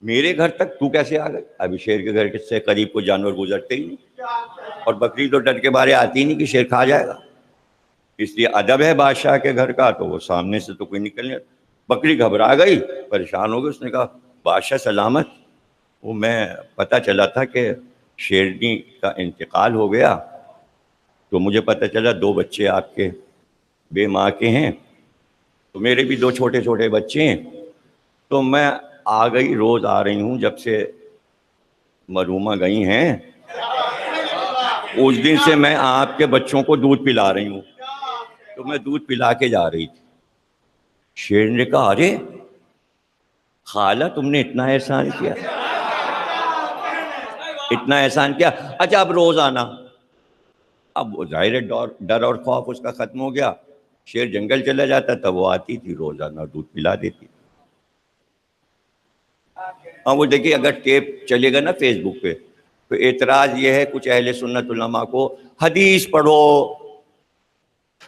میرے گھر تک تو کیسے آ گئی؟ ابھی شیر کے گھر سے قریب کوئی جانور گزرتے ہی نہیں، اور بکری تو ڈر کے بارے آتی ہی نہیں کہ شیر کھا جائے گا. اس لیے ادب ہے بادشاہ کے گھر کا، تو وہ سامنے سے تو کوئی نکل نہیں. بکری گھبرا گئی، پریشان ہو گئی. اس نے کہا بادشاہ سلامت، وہ میں پتہ چلا تھا کہ شیرنی کا انتقال ہو گیا، تو مجھے پتہ چلا 2 بچے آپ کے بے ماں کے ہیں، تو میرے بھی 2 چھوٹے چھوٹے بچے ہیں، تو میں آ گئی، روز آ رہی ہوں جب سے مرحومہ گئی ہیں، اس دن سے میں آپ کے بچوں کو دودھ پلا رہی ہوں. تو میں دودھ پلا کے جا رہی تھی. شیر نے کہا ارے خالہ تم نے اتنا احسان کیا، اتنا احسان کیا، اچھا اب روز آنا. اب وہ ظاہر ہے ڈر اور خوف اس کا ختم ہو گیا. شیر جنگل چلا جاتا تھا، وہ آتی تھی روزانہ دودھ پلا دیتی. ہاں وہ دیکھیے اگر ٹیپ چلے گا نا فیس بک پہ تو اعتراض یہ ہے کچھ اہل سنت علماء کو، حدیث پڑھو،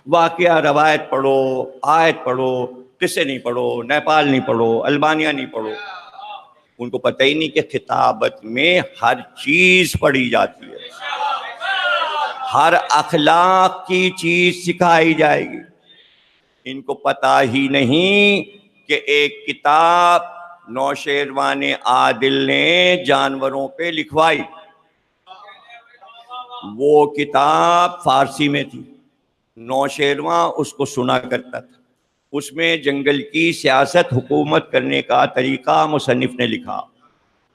واقعہ روایت پڑھو، آیت پڑھو، قصے نہیں پڑھو، نیپال نہیں پڑھو، البانیہ نہیں پڑھو. ان کو پتہ ہی نہیں کہ خطابت میں ہر چیز پڑھی جاتی ہے، ہر اخلاق کی چیز سکھائی جائے گی. ان کو پتہ ہی نہیں کہ ایک کتاب نوشیروان عادل نے جانوروں پہ لکھوائی، وہ کتاب فارسی میں تھی، نوشیروان اس کو سنا کرتا تھا. اس میں جنگل کی سیاست، حکومت کرنے کا طریقہ مصنف نے لکھا.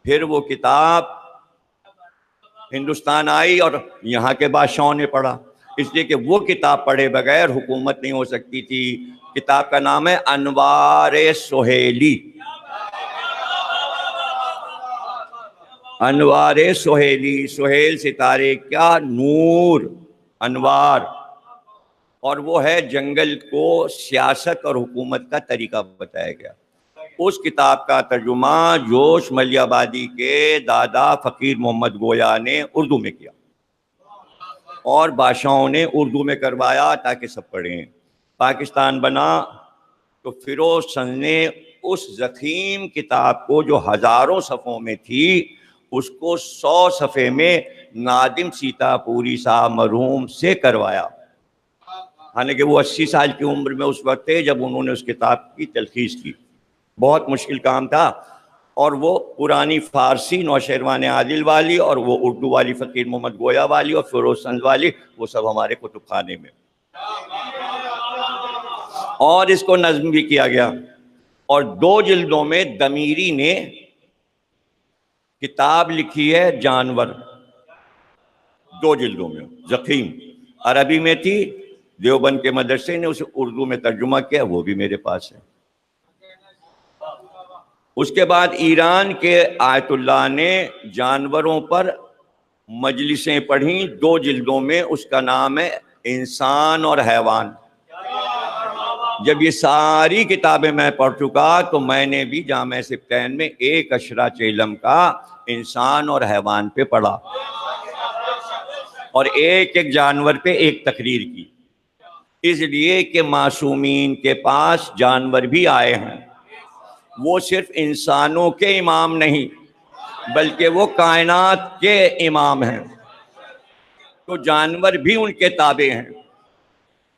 پھر وہ کتاب ہندوستان آئی اور یہاں کے بادشاہوں نے پڑھا، اس لیے کہ وہ کتاب پڑھے بغیر حکومت نہیں ہو سکتی تھی. کتاب کا نام ہے انوار سہیلی. انوار سہیلی، سہیل ستارے کیا نور، انوار. اور وہ ہے جنگل کو سیاست اور حکومت کا طریقہ بتایا گیا. اس کتاب کا ترجمہ جوش ملیح آبادی کے دادا فقیر محمد گویا نے اردو میں کیا، اور بادشاہوں نے اردو میں کروایا تاکہ سب پڑھیں. پاکستان بنا تو فیروز چند نے اس ضخیم کتاب کو جو ہزاروں صفحوں میں تھی، اس کو 100 صفحے میں نادم سیتا پوری صاحب مرحوم سے کروایا. حالانکہ وہ 80 سال کی عمر میں اس وقت تھے جب انہوں نے اس کتاب کی تلخیص کی. بہت مشکل کام تھا. اور وہ پرانی فارسی نوشیروان عادل والی اور وہ اردو والی فقیر محمد گویا والی اور فیروز چند والی، وہ سب ہمارے کتب خانے میں. اور اس کو نظم بھی کیا گیا، اور 2 جلدوں میں دمیری نے کتاب لکھی ہے جانور، 2 جلدوں میں ضخیم، عربی میں تھی، دیوبند کے مدرسے نے اسے اردو میں ترجمہ کیا، وہ بھی میرے پاس ہے. اس کے بعد ایران کے آیت اللہ نے جانوروں پر مجلسیں پڑھیں 2 جلدوں میں، اس کا نام ہے انسان اور حیوان. جب یہ ساری کتابیں میں پڑھ چکا تو میں نے بھی جامع سبتین میں ایک اشراط علم کا انسان اور حیوان پہ پڑھا اور ایک ایک جانور پہ ایک تقریر کی، اس لیے کہ معصومین کے پاس جانور بھی آئے ہیں، وہ صرف انسانوں کے امام نہیں بلکہ وہ کائنات کے امام ہیں، تو جانور بھی ان کے تابع ہیں،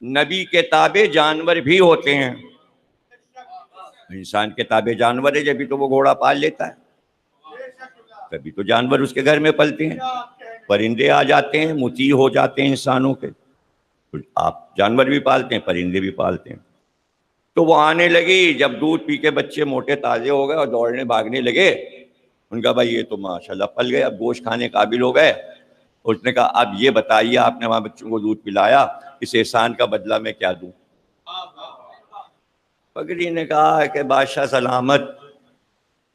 نبی کے تابع جانور بھی ہوتے ہیں۔ انسان کے تابع جانور ہے، جبھی تو وہ گھوڑا پال لیتا ہے، کبھی تو جانور اس کے گھر میں پلتے ہیں، پرندے آ جاتے ہیں، مطیع ہو جاتے ہیں انسانوں کے، آپ جانور بھی پالتے ہیں، پرندے بھی پالتے ہیں۔ تو وہ آنے لگی، جب دودھ پی کے بچے موٹے تازے ہو گئے اور دوڑنے بھاگنے لگے، ان کا بھائی یہ تو ماشاءاللہ پل گئے، اب گوشت کھانے قابل ہو گئے۔ اس نے کہا اب یہ بتائیے آپ نے وہاں بچوں کو دودھ پلایا، اس احسان کا بدلہ میں کیا دوں؟ بکری نے کہا کہ بادشاہ سلامت،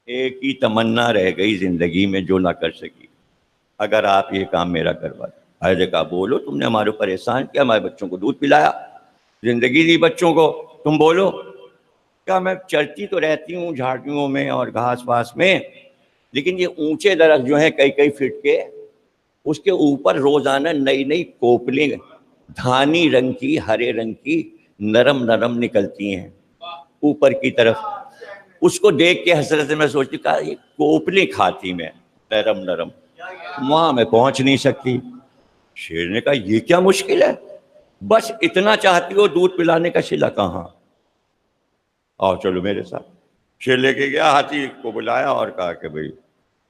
ایک ہی تمنا رہ گئی زندگی میں جو نہ کر سکی، اگر آپ یہ کام میرا کروا دیں۔ حضرت نے کہا بولو، تم نے ہمارے اوپر احسان کیا، ہمارے بچوں کو دودھ پلایا، زندگی دی بچوں کو، تم بولو۔ کہا میں چرتی تو رہتی ہوں جھاڑیوں میں اور گھاس واس میں، لیکن یہ اونچے درخت جو ہیں کئی فٹ کے، اس کے اوپر روزانہ نئی نئی کوپلیں دھانی رنگ کی، ہرے رنگ کی، نرم نرم نکلتی ہیں اوپر کی طرف، اس کو دیکھ کے حسرت سے میں سوچتی، کہا یہ کوپلیں کھاتی میں نرم نرم، وہاں میں پہنچ نہیں سکتی۔ شیر نے کہا یہ کیا مشکل ہے، بس اتنا چاہتی ہو دودھ پلانے کا شیلا کہاں، آؤ چلو میرے ساتھ۔ شیر لے کے گیا، ہاتھی کو بلایا اور کہا کہ بھئی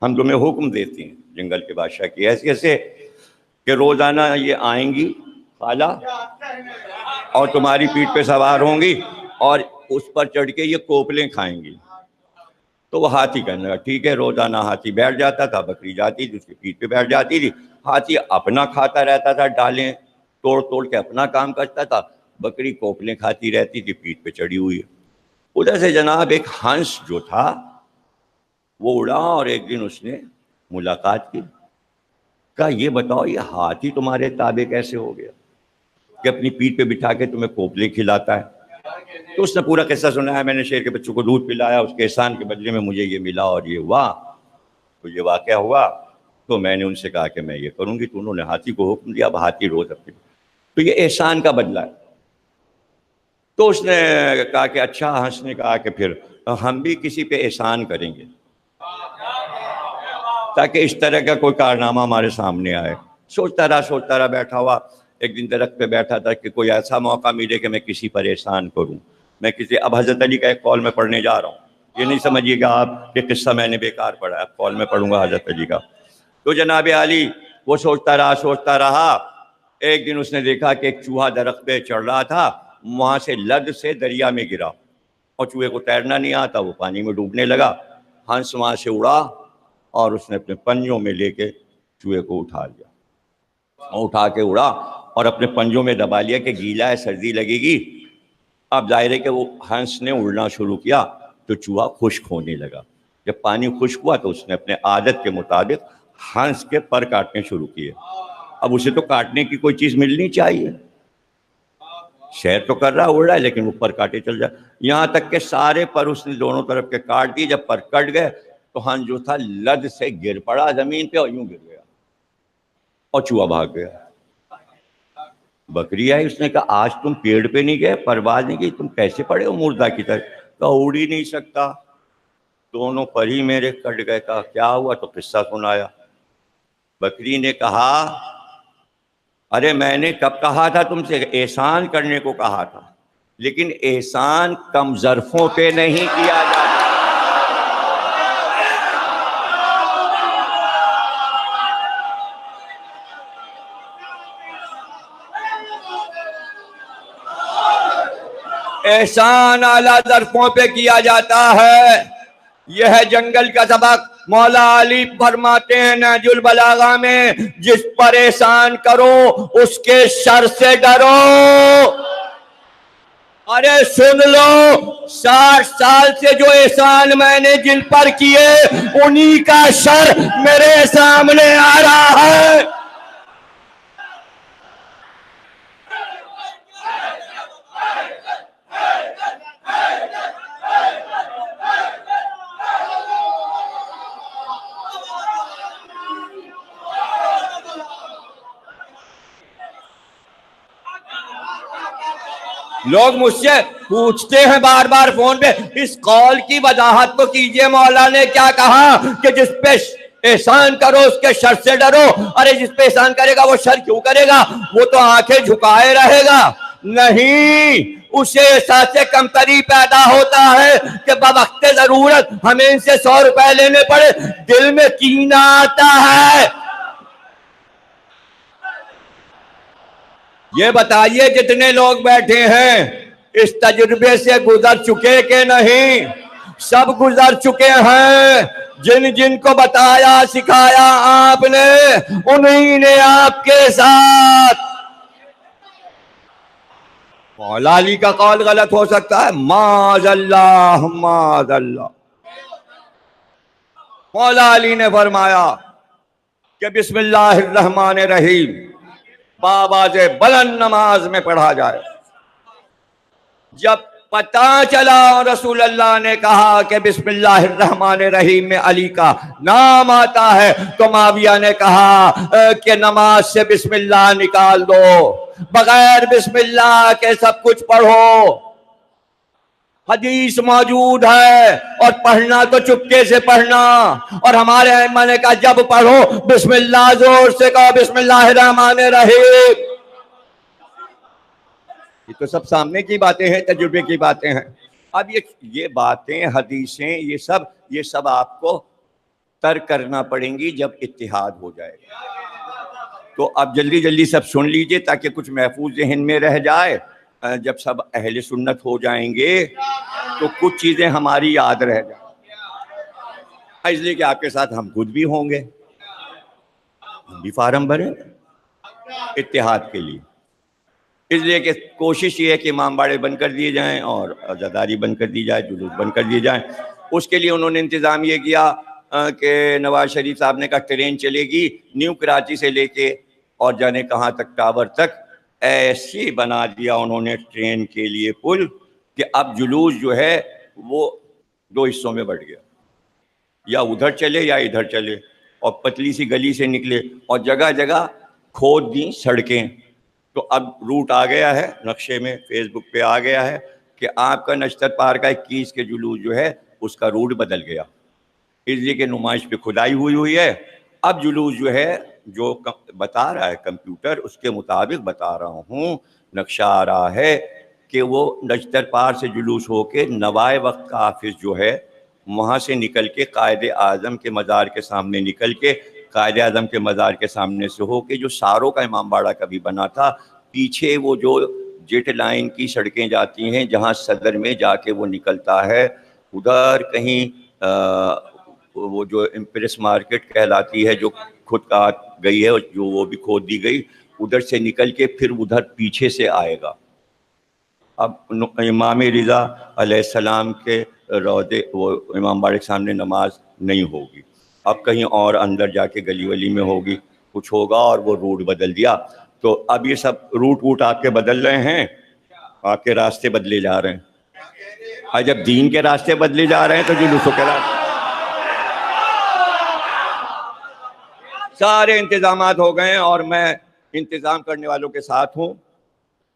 ہم تمہیں حکم دیتے ہیں جنگل کے بادشاہ کی حیثیت سے کہ روزانہ یہ آئیں گی خالہ اور تمہاری پیٹھ پہ سوار ہوں گی اور اس پر چڑھ کے یہ کوپلیں کھائیں گی۔ تو وہ ہاتھی کہنے لگا ٹھیک ہے، روزانہ ہاتھی بیٹھ جاتا تھا، بکری جاتی تھی اس کی پیٹھ پہ بیٹھ جاتی تھی، ہاتھی اپنا کھاتا رہتا تھا، ڈالیں توڑ کے اپنا کام کرتا تھا، بکری کوپلیں کھاتی رہتی تھی، پیٹھ پہ چڑھی ہوئی ہے۔ ادھر سے جناب ایک ہنس جو تھا وہ اڑا اور ایک دن اس نے ملاقات کی، کہا یہ بتاؤ یہ ہاتھی تمہارے تابع کیسے ہو گیا کہ اپنی پیٹھ پہ بٹھا کے تمہیں کوپلیں کھلاتا ہے؟ تو اس نے پورا قصہ سنایا، میں نے شیر کے بچوں کو دودھ پلایا، اس کے احسان کے بدلے میں مجھے یہ ملا اور یہ ہوا، تو یہ واقعہ ہوا، تو میں نے ان سے کہا کہ میں یہ کروں گی، تو انہوں نے ہاتھی کو حکم دیا، اب ہاتھی روز اپنے، تو یہ احسان کا بدلہ ہے۔ تو اس نے کہا کہ اچھا، ہنس نے کہا کہ پھر ہم بھی کسی پہ احسان کریں گے تاکہ اس طرح کا کوئی کارنامہ ہمارے سامنے آئے۔ سوچتا رہا بیٹھا ہوا، ایک دن درخت پہ بیٹھا تھا کہ کوئی ایسا موقع ملے کہ میں کسی پر احسان کروں، میں کسی، اب حضرت علی کا ایک قول میں پڑھنے جا رہا ہوں، یہ نہیں سمجھیے گا آپ کہ قصہ میں نے بیکار پڑھا ہے، اب قول میں پڑھوں گا حضرت علی کا۔ تو جناب علی وہ سوچتا رہا، ایک دن اس نے دیکھا کہ ایک چوہا درخت پہ چڑھ رہا تھا، وہاں سے لد سے دریا میں گرا، اور چوہے کو تیرنا نہیں آتا، وہ پانی میں ڈوبنے لگا، ہنس وہاں سے اڑا اور اس نے اپنے پنجوں میں لے کے چوہے کو اٹھا لیا، اٹھا کے اڑا اور اپنے پنجوں میں دبا لیا کہ گیلا ہے، سردی لگے گی۔ اب ظاہر ہے کہ وہ ہنس نے اڑنا شروع کیا تو چوہا خشک ہونے لگا، جب پانی خشک ہوا تو اس نے اپنے عادت کے مطابق ہنس کے پر کاٹنے شروع کیے۔ اب اسے تو کاٹنے کی کوئی چیز ملنی چاہیے، سیر تو کر رہا اڑ رہا ہے لیکن وہ پر کاٹے چل جائے، یہاں تک کہ سارے پر اس نے دونوں طرف کے کاٹ دیے۔ جب پر کٹ گئے تو ہنس جو تھا لد سے گر پڑا زمین پہ اور یوں گر گیا اور چوہا بھاگ گیا۔ بکری آئی، اس نے کہا آج تم پیڑ پہ نہیں گئے، پرواز نہیں کی، تم کیسے پڑے ہو مردہ کی طرح؟ کہا اڑ ہی نہیں سکتا، دونوں پر ہی میرے کٹ گئے۔ کہا کیا ہوا؟ تو قصہ سنایا۔ بکری نے کہا ارے میں نے کب کہا تھا تم سے، احسان کرنے کو کہا تھا، لیکن احسان کم ظرفوں پہ نہیں کیا جاتا۔ احسان اعلیٰ ظرفوں پہ کیا جاتا ہے، یہ ہے جنگل کا سبق۔ مولا علی فرماتے ہیں نہج البلاغہ میں، جس پر احسان کرو اس کے شر سے ڈرو۔ ارے سن لو، 60 سال سے جو احسان میں نے جن پر کیے انہی کا شر میرے سامنے آ رہا ہے۔ لوگ مجھ سے پوچھتے ہیں بار بار فون پہ، اس قول کی وضاحت تو کیجئے، مولا نے کیا کہا کہ جس پہ احسان کرو اس کے شر سے ڈرو؟ ارے جس پہ احسان کرے گا وہ شر کیوں کرے گا؟ وہ تو آنکھیں جھکائے رہے گا؟ نہیں، اسے احساس کمتری پیدا ہوتا ہے کہ بوقت ضرورت ہمیں ان سے 100 روپے لینے پڑے، دل میں کینہ آتا ہے۔ یہ بتائیے جتنے لوگ بیٹھے ہیں اس تجربے سے گزر چکے کہ نہیں؟ سب گزر چکے ہیں۔ جن جن کو بتایا سکھایا آپ نے، انہی نے آپ کے ساتھ۔ مولا علی کا قول غلط ہو سکتا ہے، معاذ اللہ معاذ اللہ۔ مولا علی نے فرمایا کہ بسم اللہ الرحمن الرحیم بآواز بلند نماز میں پڑھا جائے۔ جب پتہ چلا رسول اللہ نے کہا کہ بسم اللہ الرحمن الرحیم میں علی کا نام آتا ہے، تو معاویہ نے کہا کہ نماز سے بسم اللہ نکال دو، بغیر بسم اللہ کے سب کچھ پڑھو۔ حدیث موجود ہے، اور پڑھنا تو چپکے سے پڑھنا، اور ہمارے ائمہ نے کہا جب پڑھو بسم اللہ زور سے کہو، بسم اللہ الرحمن الرحیم۔ یہ تو سب سامنے کی باتیں ہیں، تجربے کی باتیں ہیں۔ اب یہ باتیں، حدیثیں، یہ سب آپ کو ترک کرنا پڑیں گی جب اتحاد ہو جائے گا۔ تو اب جلدی جلدی سب سن لیجئے تاکہ کچھ محفوظ ذہن میں رہ جائے۔ جب سب اہل سنت ہو جائیں گے تو کچھ چیزیں ہماری یاد رہ جائیں، اس لیے کہ آپ کے ساتھ ہم خود بھی ہوں گے، ہم بھی فارم بھریں اتحاد کے لیے۔ اس لیے کہ کوشش یہ ہے کہ امام باڑے بند کر دیے جائیں اور عزاداری بند کر دی جائے، جلوس بند کر دیے جائیں۔ اس کے لیے انہوں نے انتظام یہ کیا کہ نواز شریف صاحب نے کہا ٹرین چلے گی نیو کراچی سے لے کے اور جانے کہاں تک، ٹاور تک۔ ایسی بنا دیا انہوں نے ٹرین کے لیے پل کہ اب جلوس جو ہے وہ 2 حصوں میں بٹ گیا، یا ادھر چلے یا ادھر چلے، اور پتلی سی گلی سے نکلے، اور جگہ جگہ کھود دی سڑکیں۔ تو اب روٹ آ گیا ہے نقشے میں، فیس بک پہ آ گیا ہے کہ آپ کا نشتر پار کا 21 کے جلوس جو ہے اس کا روٹ بدل گیا، اس لیے کہ نمائش پہ کھدائی ہوئی ہے۔ اب جلوس جو ہے جو بتا رہا ہے کمپیوٹر، اس کے مطابق بتا رہا ہوں، نقشہ آ رہا ہے کہ وہ نشتر پار سے جلوس ہو کے نوائے وقت کا آفس جو ہے وہاں سے نکل کے قائد اعظم کے مزار کے سامنے نکل کے، قائد اعظم کے مزار کے سامنے سے ہو کے جو ساروں کا امام باڑہ کبھی بنا تھا، پیچھے وہ جو جیٹ لائن کی سڑکیں جاتی ہیں جہاں صدر میں جا کے وہ نکلتا ہے، ادھر کہیں وہ جو امپریس مارکیٹ کہلاتی ہے جو خود کا گئی ہے، جو وہ بھی کھود دی گئی، ادھر سے نکل کے پھر ادھر پیچھے سے آئے گا۔ اب امام رضا علیہ السلام کے روضے، وہ امام باڑے کے سامنے نماز نہیں ہوگی، اب کہیں اور اندر جا کے گلی ولی میں ہوگی، کچھ ہوگا، اور وہ روٹ بدل دیا۔ تو اب یہ سب روٹ آپ کے بدل رہے ہیں، آپ کے راستے بدلے جا رہے ہیں۔ اور جب دین کے راستے بدلے جا رہے ہیں تو جلوسوں کے راستے، سارے انتظامات ہو گئے ہیں، اور میں انتظام کرنے والوں کے ساتھ ہوں۔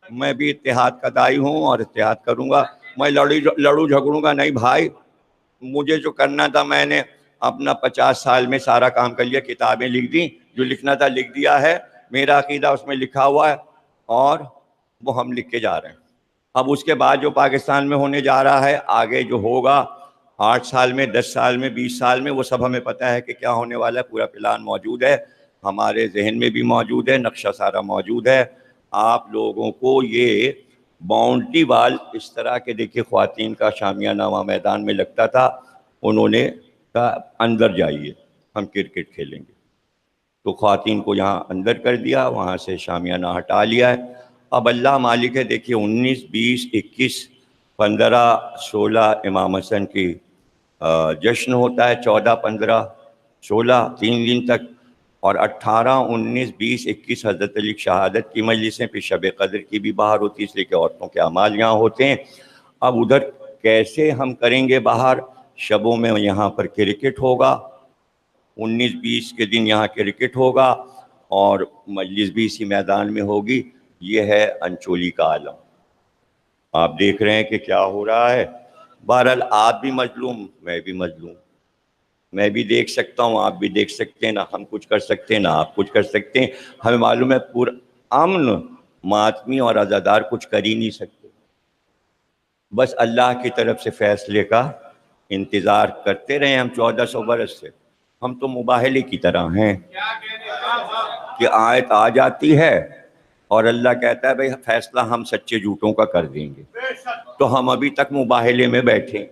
میں بھی اتحاد کا داعی ہوں اور اتحاد کروں گا۔ میں لڑوں جھگڑوں گا نہیں بھائی، مجھے جو کرنا تھا میں نے اپنا 50 سال میں سارا کام کر لیا، کتابیں لکھ دی، جو لکھنا تھا لکھ دیا ہے، میرا عقیدہ اس میں لکھا ہوا ہے، اور وہ ہم لکھ کے جا رہے ہیں۔ اب اس کے بعد جو پاکستان میں ہونے جا رہا ہے، آگے جو ہوگا 8 سال میں، 10 سال میں، 20 سال میں، وہ سب ہمیں پتہ ہے کہ کیا ہونے والا ہے، پورا پلان موجود ہے، ہمارے ذہن میں بھی موجود ہے، نقشہ سارا موجود ہے۔ آپ لوگوں کو یہ باؤنڈری وال اس طرح کے، دیکھیں خواتین کا شامیانہ وہاں میدان میں لگتا تھا، انہوں نے کہا اندر جائیے ہم کرکٹ کھیلیں گے، تو خواتین کو یہاں اندر کر دیا، وہاں سے شامیانہ ہٹا لیا ہے۔ اب اللہ مالک ہے، دیکھیے 19، 20، 21، 15، 16 امام حسن کی جشن ہوتا ہے، 14، 15، 16 3 دن تک، اور 18، 19، 20، 21 حضرت علی شہادت کی مجلسیں، پھر شب قدر کی بھی باہر ہوتی ہے، اس لیے کہ عورتوں کے اعمال یہاں ہوتے ہیں۔ اب ادھر کیسے ہم کریں گے باہر؟ شبوں میں یہاں پر کرکٹ ہوگا، 19، 20 کے دن یہاں کرکٹ ہوگا، اور مجلس بھی اسی میدان میں ہوگی۔ یہ ہے انچولی کا عالم۔ آپ دیکھ رہے ہیں کہ کیا ہو رہا ہے. بہرحال آپ بھی مظلوم، میں بھی مظلوم. میں بھی دیکھ سکتا ہوں، آپ بھی دیکھ سکتے ہیں. نہ ہم کچھ کر سکتے ہیں، نہ آپ کچھ کر سکتے ہیں. ہمیں معلوم ہے پورا امن ماتمی اور عزادار کچھ کر ہی نہیں سکتے. بس اللہ کی طرف سے فیصلے کا انتظار کرتے رہے. ہم 1400 برس سے ہم تو مباہلے کی طرح ہیں کہ آیت آ جاتی ہے اور اللہ کہتا ہے بھئی فیصلہ ہم سچے جھوٹوں کا کر دیں گے. تو ہم ابھی تک مباہلے میں بیٹھے ہیں.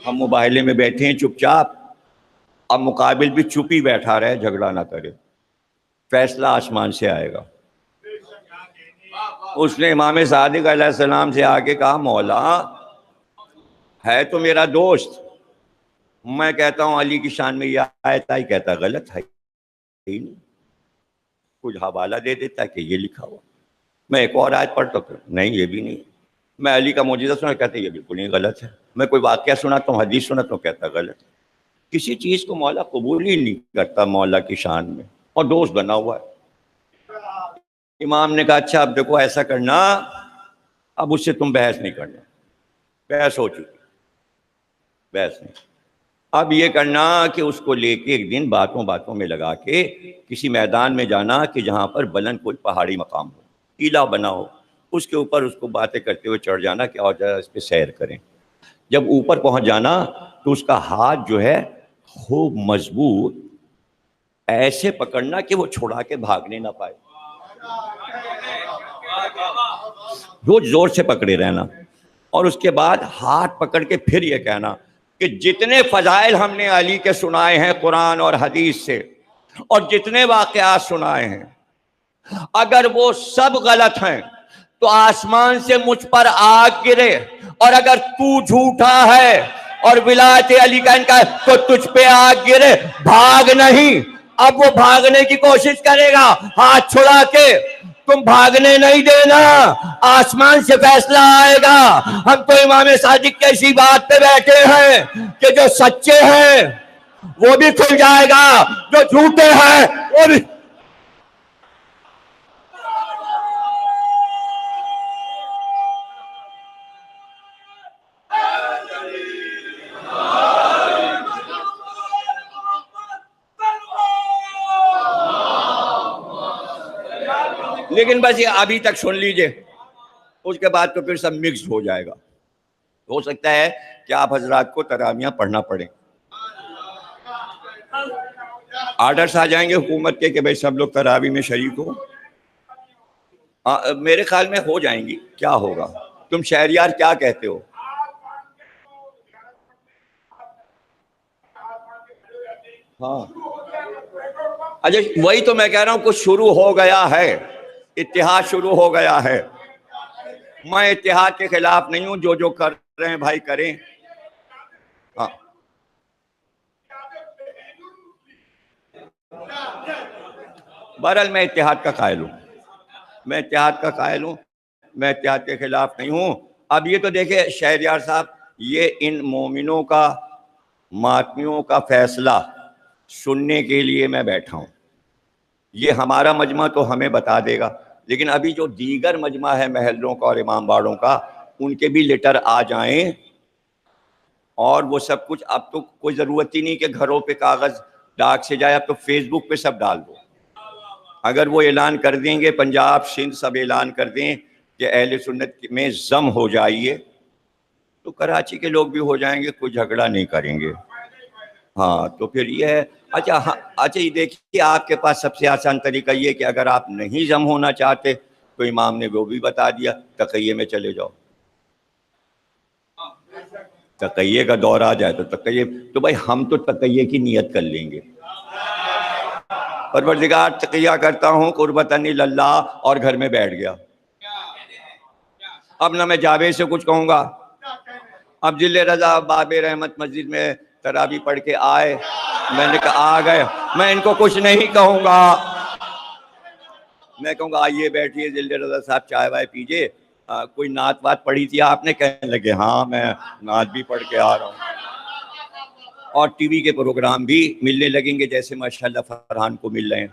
ہم مباہلے میں بیٹھے ہیں چپ چاپ. اب مقابل بھی چپ ہی بیٹھا رہے، جھگڑا نہ کرے. فیصلہ آسمان سے آئے گا. اس نے امام صادق علیہ السلام سے آ کے کہا مولا ہے تو میرا دوست، میں کہتا ہوں علی کی شان میں یہ آیت آئی، کہتا غلط ہے ہی نہیں. کچھ حوالہ دے دیتا کہ یہ لکھا ہوا. میں ایک اور آیت پڑھتا ہوں، نہیں یہ بھی نہیں. میں علی کا معجزہ سنا، کہتے یہ بالکل نہیں، غلط ہے. میں کوئی واقعہ سناتا ہوں، حدیث سناتا ہوں، کہتا غلط ہے. کسی چیز کو مولا قبول ہی نہیں کرتا مولا کی شان میں، اور دوست بنا ہوا ہے. امام نے کہا اچھا اب دیکھو ایسا کرنا، اب اس سے تم بحث نہیں کرنا، بحث ہو چکی، بحث نہیں. اب یہ کرنا کہ اس کو لے کے ایک دن باتوں باتوں میں لگا کے کسی میدان میں جانا کہ جہاں پر بلند کوئی پہاڑی مقام ہو، ٹیلا بنا ہو، اس کے اوپر اس کو باتیں کرتے ہوئے چڑھ جانا کہ اور ذرا اس پہ سیر کریں. جب اوپر پہنچ جانا تو اس کا ہاتھ جو ہے خوب مضبوط ایسے پکڑنا کہ وہ چھڑا کے بھاگنے نہ پائے. روز زور سے پکڑے رہنا. اور اس کے بعد ہاتھ پکڑ کے پھر یہ کہنا کہ جتنے فضائل ہم نے علی کے سنائے ہیں قرآن اور حدیث سے، اور جتنے واقعات سنائے ہیں، اگر وہ سب غلط ہیں تو آسمان سے مجھ پر آگ گرے، اور اگر تو جھوٹا ہے اور ولایت علی کا انکار تو تجھ پہ آگ گرے، بھاگ نہیں. اب وہ بھاگنے کی کوشش کرے گا، ہاتھ چھڑا کے. تم بھاگنے نہیں دینا، آسمان سے فیصلہ آئے گا. ہم تو امام صادق کی ایسی بات پہ بیٹھے ہیں کہ جو سچے ہیں وہ بھی کھل جائے گا، جو جھوٹے ہیں وہ بھی. لیکن بس یہ ابھی تک سن لیجئے، اس کے بعد تو پھر سب مکس ہو جائے گا. ہو سکتا ہے کہ آپ حضرات کو تراویحاں پڑھنا پڑے. آرڈرز آ جائیں گے حکومت کے کہ بھئی سب لوگ تراویح میں شریک ہو. میرے خیال میں ہو جائیں گی. کیا ہوگا؟ تم شہریار کیا کہتے ہو؟ ہاں اچھا وہی تو میں کہہ رہا ہوں، کچھ شروع ہو گیا ہے، اتحاد شروع ہو گیا ہے. میں اتحاد کے خلاف نہیں ہوں، جو کر رہے ہیں بھائی کریں. ہاں بہرحال میں اتحاد کا قائل ہوں، میں اتحاد کا قائل ہوں، میں اتحاد کے خلاف نہیں ہوں. اب یہ تو دیکھیں شہریار صاحب، یہ ان مومنوں کا ماتمیوں کا فیصلہ سننے کے لیے میں بیٹھا ہوں. یہ ہمارا مجمع تو ہمیں بتا دے گا، لیکن ابھی جو دیگر مجمع ہے محلوں کا اور امام باڑوں کا، ان کے بھی لیٹر آ جائیں اور وہ سب کچھ. اب تو کوئی ضرورت ہی نہیں کہ گھروں پہ کاغذ ڈاک سے جائے، اب تو فیس بک پہ سب ڈال دو. اگر وہ اعلان کر دیں گے، پنجاب سندھ سب اعلان کر دیں کہ اہل سنت میں ضم ہو جائیے، تو کراچی کے لوگ بھی ہو جائیں گے، کوئی جھگڑا نہیں کریں گے. ہاں تو پھر یہ ہے. اچھا یہ دیکھیے، آپ کے پاس سب سے آسان طریقہ یہ کہ اگر آپ نہیں ضم ہونا چاہتے تو امام نے وہ بھی بتا دیا، تقیہ میں چلے جاؤ. تقیہ کا دور آ جائے تو تقیہ، تو بھائی ہم تو تقیہ کی نیت کر لیں گے. پروردگار تقیہ کرتا ہوں قربتاً اللہ، اور گھر میں بیٹھ گیا. اب نہ میں جاوید سے کچھ کہوں گا. اب جل رضا باب رحمت مسجد میں تراویح پڑھ کے آئے، میں نے کہا آ گئے، میں ان کو کچھ نہیں کہوں گا. میں کہوں گا آئیے بیٹھیے جل رضا صاحب، چائے وائے پیجیے، کوئی نعت وات پڑھی تھی آپ نے؟ کہنے لگے ہاں میں نعت بھی پڑھ کے آ رہا ہوں. اور ٹی وی کے پروگرام بھی ملنے لگیں گے جیسے ماشاءاللہ فرحان کو مل رہے ہیں.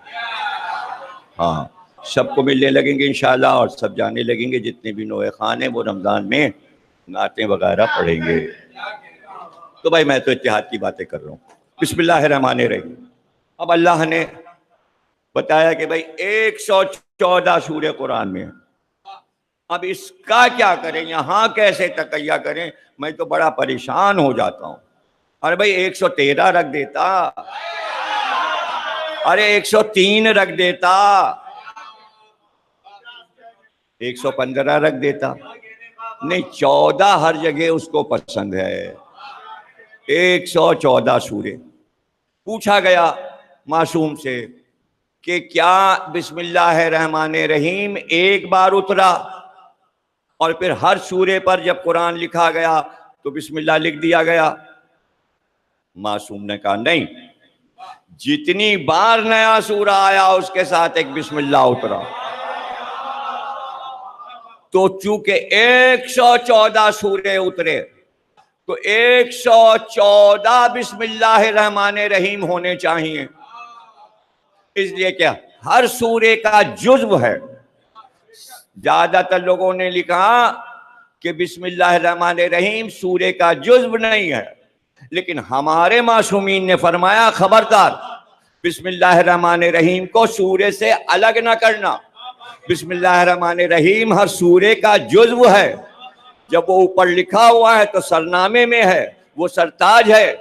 ہاں سب کو ملنے لگیں گے انشاءاللہ اور سب جانے لگیں گے، جتنے بھی نوے خان ہیں وہ رمضان میں نعتیں وغیرہ پڑھیں گے۔ تو بھائی میں تو اتحاد کی باتیں کر رہا ہوں۔ بسم اللہ الرحمن الرحیم۔ اب اللہ نے بتایا کہ بھائی 114 سورہ قرآن میں ہے، اب اس کا کیا کریں، یہاں کیسے تقیہ کریں؟ میں تو بڑا پریشان ہو جاتا ہوں۔ ارے بھائی 113 رکھ دیتا، ارے 103 رکھ دیتا، 115 رکھ دیتا، نہیں 14 ہر جگہ اس کو پسند ہے۔ 114 سورے۔ پوچھا گیا معصوم سے کہ کیا بسم اللہ الرحمن الرحیم ایک بار اترا اور پھر ہر سورے پر جب قرآن لکھا گیا تو بسم اللہ لکھ دیا گیا؟ معصوم نے کہا نہیں، جتنی بار نیا سورہ آیا اس کے ساتھ ایک بسم اللہ اترا۔ تو چونکہ 114 سورے اترے تو 114 بسم اللہ الرحمن الرحیم ہونے چاہیے، اس لیے کیا ہر سورے کا جزو ہے۔ زیادہ تر لوگوں نے لکھا کہ بسم اللہ الرحمن الرحیم سورے کا جزو نہیں ہے، لیکن ہمارے معصومین نے فرمایا خبردار، بسم اللہ الرحمن الرحیم کو سورے سے الگ نہ کرنا، بسم اللہ الرحمن الرحیم ہر سورے کا جزو ہے۔ جب وہ اوپر لکھا ہوا ہے تو سرنامے میں ہے، وہ سرتاج ہے،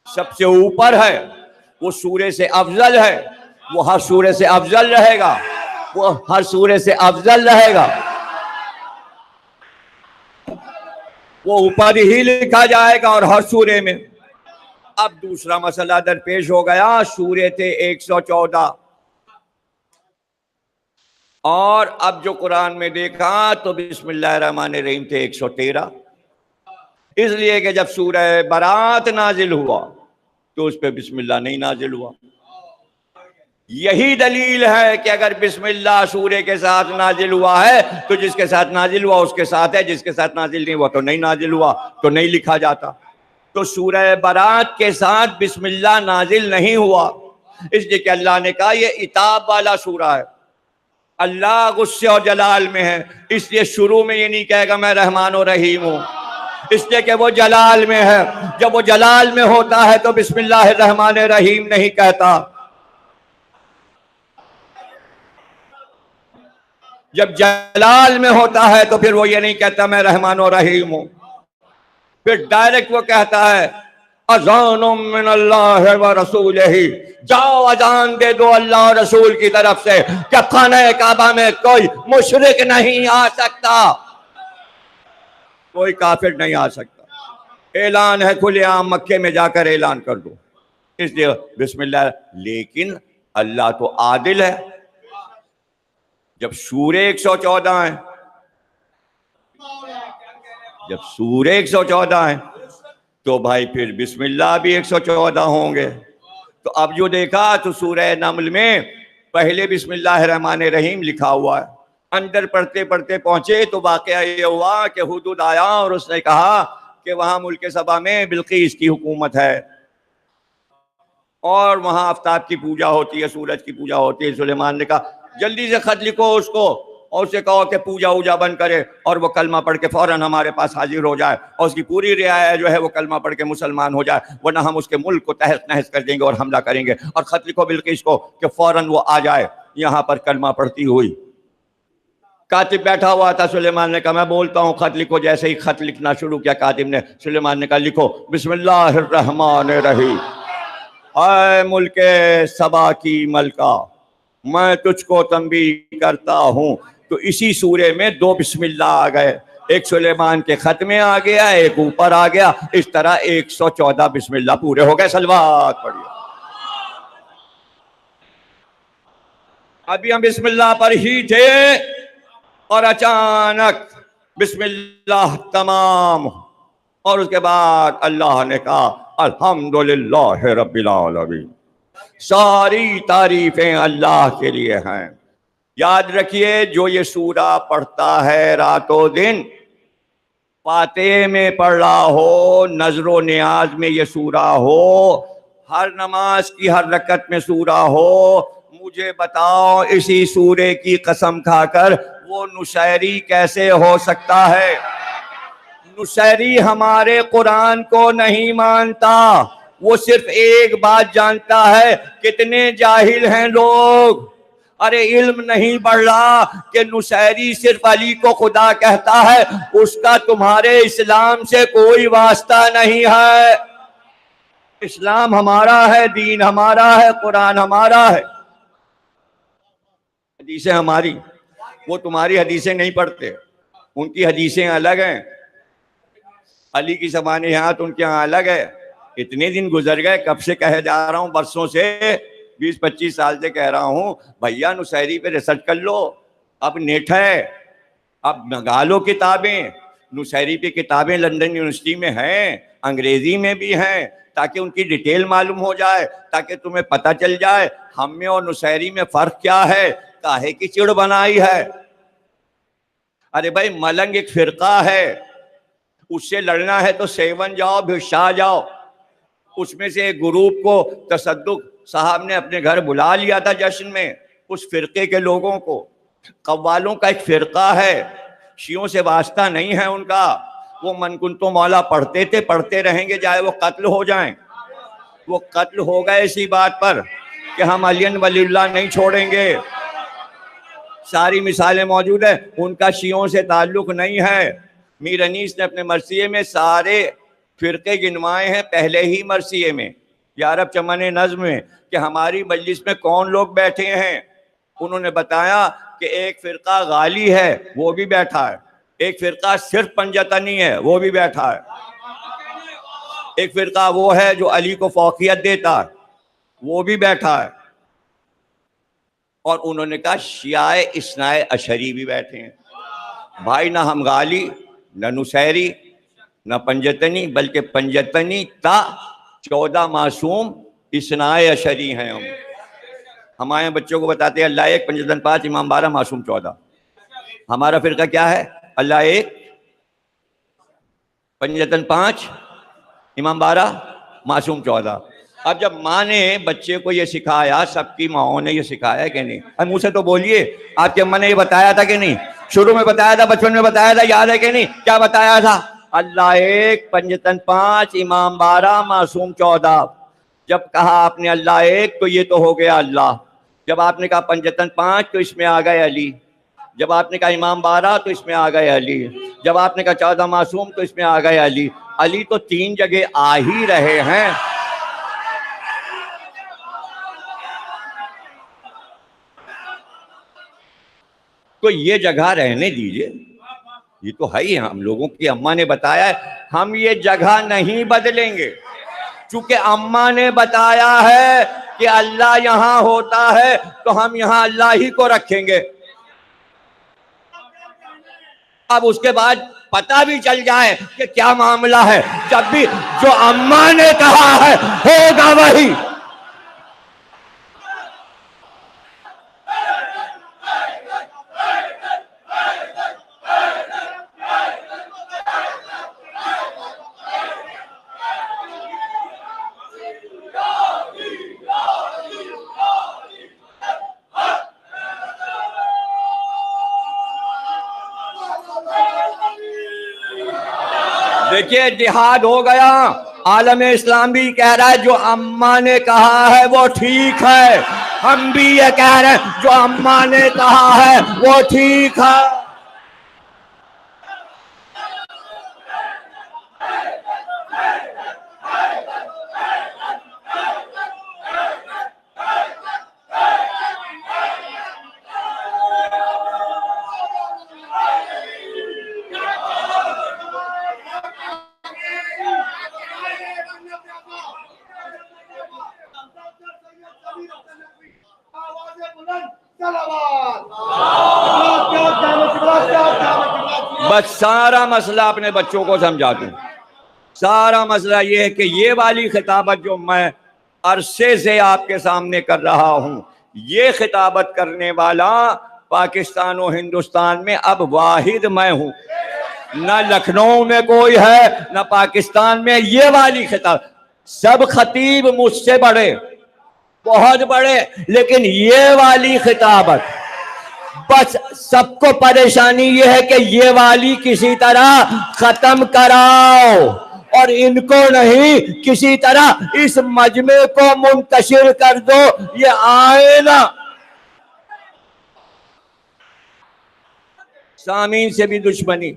سب سے اوپر ہے، وہ سورے سے افضل ہے، وہ ہر سورے سے افضل رہے گا، وہ ہر سورے سے افضل رہے گا، وہ اوپر ہی لکھا جائے گا اور ہر سورے میں۔ اب دوسرا مسئلہ درپیش ہو گیا، سورے تھے 114 اور اب جو قرآن میں دیکھا تو بسم اللہ الرحمن الرحیم تھے 113، اس لیے کہ جب سورہ برات نازل ہوا تو اس پہ بسم اللہ نہیں نازل ہوا۔ یہی دلیل ہے کہ اگر بسم اللہ سورے کے ساتھ نازل ہوا ہے تو جس کے ساتھ نازل ہوا اس کے ساتھ ہے، جس کے ساتھ نازل نہیں ہوا تو نہیں نازل ہوا، تو نہیں لکھا جاتا۔ تو سورہ برات کے ساتھ بسم اللہ نازل نہیں ہوا، اس لیے کہ اللہ نے کہا یہ عتاب والا سورہ ہے، اللہ غصے اور جلال میں ہے، اس لیے شروع میں یہ نہیں کہے گا میں رحمان و رحیم ہوں، اس لیے کہ وہ جلال میں ہے۔ جب وہ جلال میں ہوتا ہے تو بسم اللہ الرحمن الرحیم نہیں کہتا، جب جلال میں ہوتا ہے تو پھر وہ یہ نہیں کہتا میں رحمان و رحیم ہوں، پھر ڈائریکٹ وہ کہتا ہے اذان من اللہ و رسولہ، جاؤ اذان دے دو اللہ اور رسول کی طرف سے کہ خانہ کعبہ میں کوئی مشرک نہیں آ سکتا، کوئی کافر نہیں آ سکتا۔ اعلان ہے کھلے عام، مکے میں جا کر اعلان کر دو، اس لیے بسم اللہ۔ لیکن اللہ تو عادل ہے، جب سورے 114 ہیں، جب سورے 114 ہیں تو بھائی پھر بسم اللہ بھی 114 ہوں گے۔ تو اب جو دیکھا تو سورہ نمل میں پہلے بسم اللہ الرحمن الرحیم لکھا ہوا ہے، اندر پڑھتے پڑھتے پہنچے تو واقعہ یہ ہوا کہ حدود آیا اور اس نے کہا کہ وہاں ملک سبا میں بلقیس کی حکومت ہے اور وہاں آفتاب کی پوجا ہوتی ہے، سورج کی پوجا ہوتی ہے۔ سلیمان نے کہا جلدی سے خط لکھو اس کو اور اسے کہو کہ پوجا اوجا بند کرے اور وہ کلمہ پڑھ کے فوراً ہمارے پاس حاضر ہو جائے اور اس کی پوری رعایا جو ہے وہ کلمہ پڑھ کے مسلمان ہو جائے، ورنہ ہم اس کے ملک کو تہس نہس کر دیں گے اور حملہ کریں گے۔ اور خط لکھو بلقیس کو کہ فوراً وہ آ جائے یہاں پر کلمہ پڑھتی ہوئی۔ کاتب بیٹھا ہوا تھا، سلیمان نے کہا میں بولتا ہوں خط لکھو۔ جیسے ہی خط لکھنا شروع کیا کاتب نے، سلیمان نے کہا لکھو بسم اللہ الرحمن الرحیم، اے ملک سبا کی ملکہ میں تجھ کو تنبیہ کرتا ہوں۔ تو اسی سورے میں 2 بسم اللہ آ گئے، ایک سلیمان کے خط میں آ گیا، ایک اوپر آ گیا، اس طرح 114 بسم اللہ پورے ہو گئے۔ صلوات پڑھیے۔ ابھی ہم بسم اللہ پر ہی تھے اور اچانک بسم اللہ تمام، اور اس کے بعد اللہ نے کہا الحمدللہ رب العالمین، ساری تعریفیں اللہ کے لیے ہیں۔ یاد رکھیے جو یہ سورہ پڑھتا ہے رات و دن، فاتحے میں پڑھ رہا ہو، نظر و نیاز میں یہ سورہ ہو، ہر نماز کی ہر رکعت میں سورہ ہو، مجھے بتاؤ اسی سورے کی قسم کھا کر وہ نصیری کیسے ہو سکتا ہے؟ نصیری ہمارے قرآن کو نہیں مانتا، وہ صرف ایک بات جانتا ہے، کتنے جاہل ہیں لوگ، ارے علم نہیں بڑھ رہا کہ نصیری صرف علی کو خدا کہتا ہے، اس کا تمہارے اسلام سے کوئی واسطہ نہیں ہے۔ اسلام ہمارا ہے، دین ہمارا ہے، قرآن ہمارا ہے، حدیثیں ہماری، وہ تمہاری حدیثیں نہیں پڑھتے، ان کی حدیثیں الگ ہیں، علی کی زبان یہاں تو ان کے یہاں الگ ہے۔ اتنے دن گزر گئے، کب سے کہے جا رہا ہوں، برسوں سے، 20-25 سال سے کہہ رہا ہوں بھیا نصیری پہ ریسرچ کر لو، اب نیٹ ہے، اب منگا لو کتابیں، نصیری پہ کتابیں لندن یونیورسٹی میں ہیں، انگریزی میں بھی ہیں، تاکہ ان کی ڈیٹیل معلوم ہو جائے، تاکہ تمہیں پتہ چل جائے ہم میں اور نصیری میں فرق کیا ہے، کاہے کی چڑ بنائی ہے۔ ارے بھائی ملنگ ایک فرقہ ہے، اس سے لڑنا ہے تو سیون جاؤ، پھر شاہ جاؤ۔ اس میں سے ایک گروپ کو تصدق صاحب نے اپنے گھر بلا لیا تھا جشن میں، اس فرقے کے لوگوں کو، قوالوں کا ایک فرقہ ہے، شیعوں سے واسطہ نہیں ہے ان کا، وہ من کنتو مولا پڑھتے تھے، پڑھتے رہیں گے، چاہے وہ قتل ہو جائیں، وہ قتل ہو گئے اسی بات پر کہ ہم علی ولی اللہ نہیں چھوڑیں گے، ساری مثالیں موجود ہیں، ان کا شیعوں سے تعلق نہیں ہے۔ میر انیس نے اپنے مرثیے میں سارے فرقے گنوائے ہیں پہلے ہی مرثیے میں، یارب چمن نظم میں، کہ ہماری مجلس میں کون لوگ بیٹھے ہیں، انہوں نے بتایا کہ ایک فرقہ غالی ہے، وہ بھی بیٹھا ہے، ایک فرقہ صرف پنجتنی ہے، وہ بھی بیٹھا ہے، ایک فرقہ وہ ہے جو علی کو فوقیت دیتا ہے، وہ بھی بیٹھا ہے، اور انہوں نے کہا شیعہ اثنا عشری بھی بیٹھے ہیں۔ بھائی نہ ہم غالی، نہ نصیری، نہ پنجتنی، بلکہ پنجتنی تا 14 معصوم اثنا عشری ہیں ہم۔ ہمارے بچوں کو بتاتے ہیں اللہ ایک، پنجتن 5، امام 12، معصوم 14۔ ہمارا فرقہ کیا ہے؟ اللہ ایک، پنجتن 5، امام 12، معصوم 14۔ اب جب ماں نے بچے کو یہ سکھایا، سب کی ماؤں نے یہ سکھایا کہ نہیں؟ اب منہ سے تو بولیے، آپ کی اماں نے یہ بتایا تھا کہ نہیں؟ شروع میں بتایا تھا، بچپن میں بتایا تھا، یاد ہے کہ نہیں؟ کیا بتایا تھا؟ اللہ ایک، پنجتن 5، امام 12، معصوم 14۔ جب کہا آپ نے اللہ ایک تو یہ تو ہو گیا اللہ، جب آپ نے کہا پنجتن 5 تو اس میں آ گئے علی، جب آپ نے کہا امام 12 تو اس میں آ گئے علی، جب آپ نے کہا 14 معصوم تو اس میں آ گئے علی۔ علی تو 3 جگہ آ ہی رہے ہیں۔ تو یہ جگہ رہنے دیجئے، یہ تو ہے ہی، ہم لوگوں کی اماں نے بتایا ہے، ہم یہ جگہ نہیں بدلیں گے، چونکہ اماں نے بتایا ہے کہ اللہ یہاں ہوتا ہے تو ہم یہاں اللہ ہی کو رکھیں گے۔ اب اس کے بعد پتہ بھی چل جائے کہ کیا معاملہ ہے، جب بھی جو اماں نے کہا ہے ہوگا وہی۔ دیکھیے جہاد ہو گیا، عالم اسلام بھی کہہ رہا ہے جو اماں نے کہا ہے وہ ٹھیک ہے، ہم بھی یہ کہہ رہے ہیں جو اماں نے کہا ہے وہ ٹھیک ہے۔ بس سارا مسئلہ اپنے بچوں کو سمجھا دوں، سارا مسئلہ یہ ہے کہ یہ والی خطابت جو میں عرصے سے آپ کے سامنے کر رہا ہوں، یہ خطابت کرنے والا پاکستان و ہندوستان میں اب واحد میں ہوں، نہ لکھنؤ میں کوئی ہے نہ پاکستان میں۔ یہ والی خطاب، سب خطیب مجھ سے بڑے، بہت بڑے، لیکن یہ والی خطابت بس سب کو پریشانی یہ ہے کہ یہ والی کسی طرح ختم کراؤ، اور ان کو نہیں، کسی طرح اس مجمع کو منتشر کر دو، یہ آئے نا۔ سامعین سے بھی دشمنی،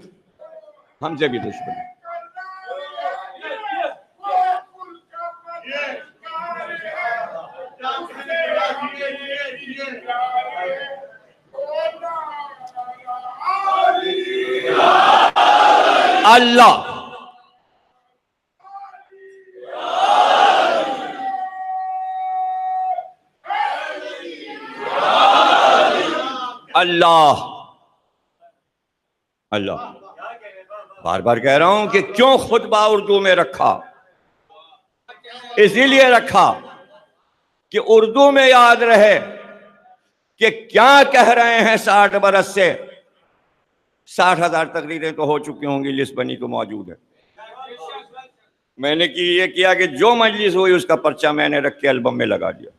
ہم سے بھی دشمنی۔ اللہ اللہ اللہ، بار بار کہہ رہا ہوں کہ کیوں خطبہ اردو میں رکھا؟ اسی لیے رکھا کہ اردو میں یاد رہے کہ کیا کہہ رہے ہیں 60 برس سے۔ 60,000 تقریریں تو ہو چکی ہوں گی، لسٹ بنی تو موجود ہے۔ میں نے یہ کیا کہ جو مجلس ہوئی اس کا پرچہ میں نے رکھ کے البم میں لگا دیا،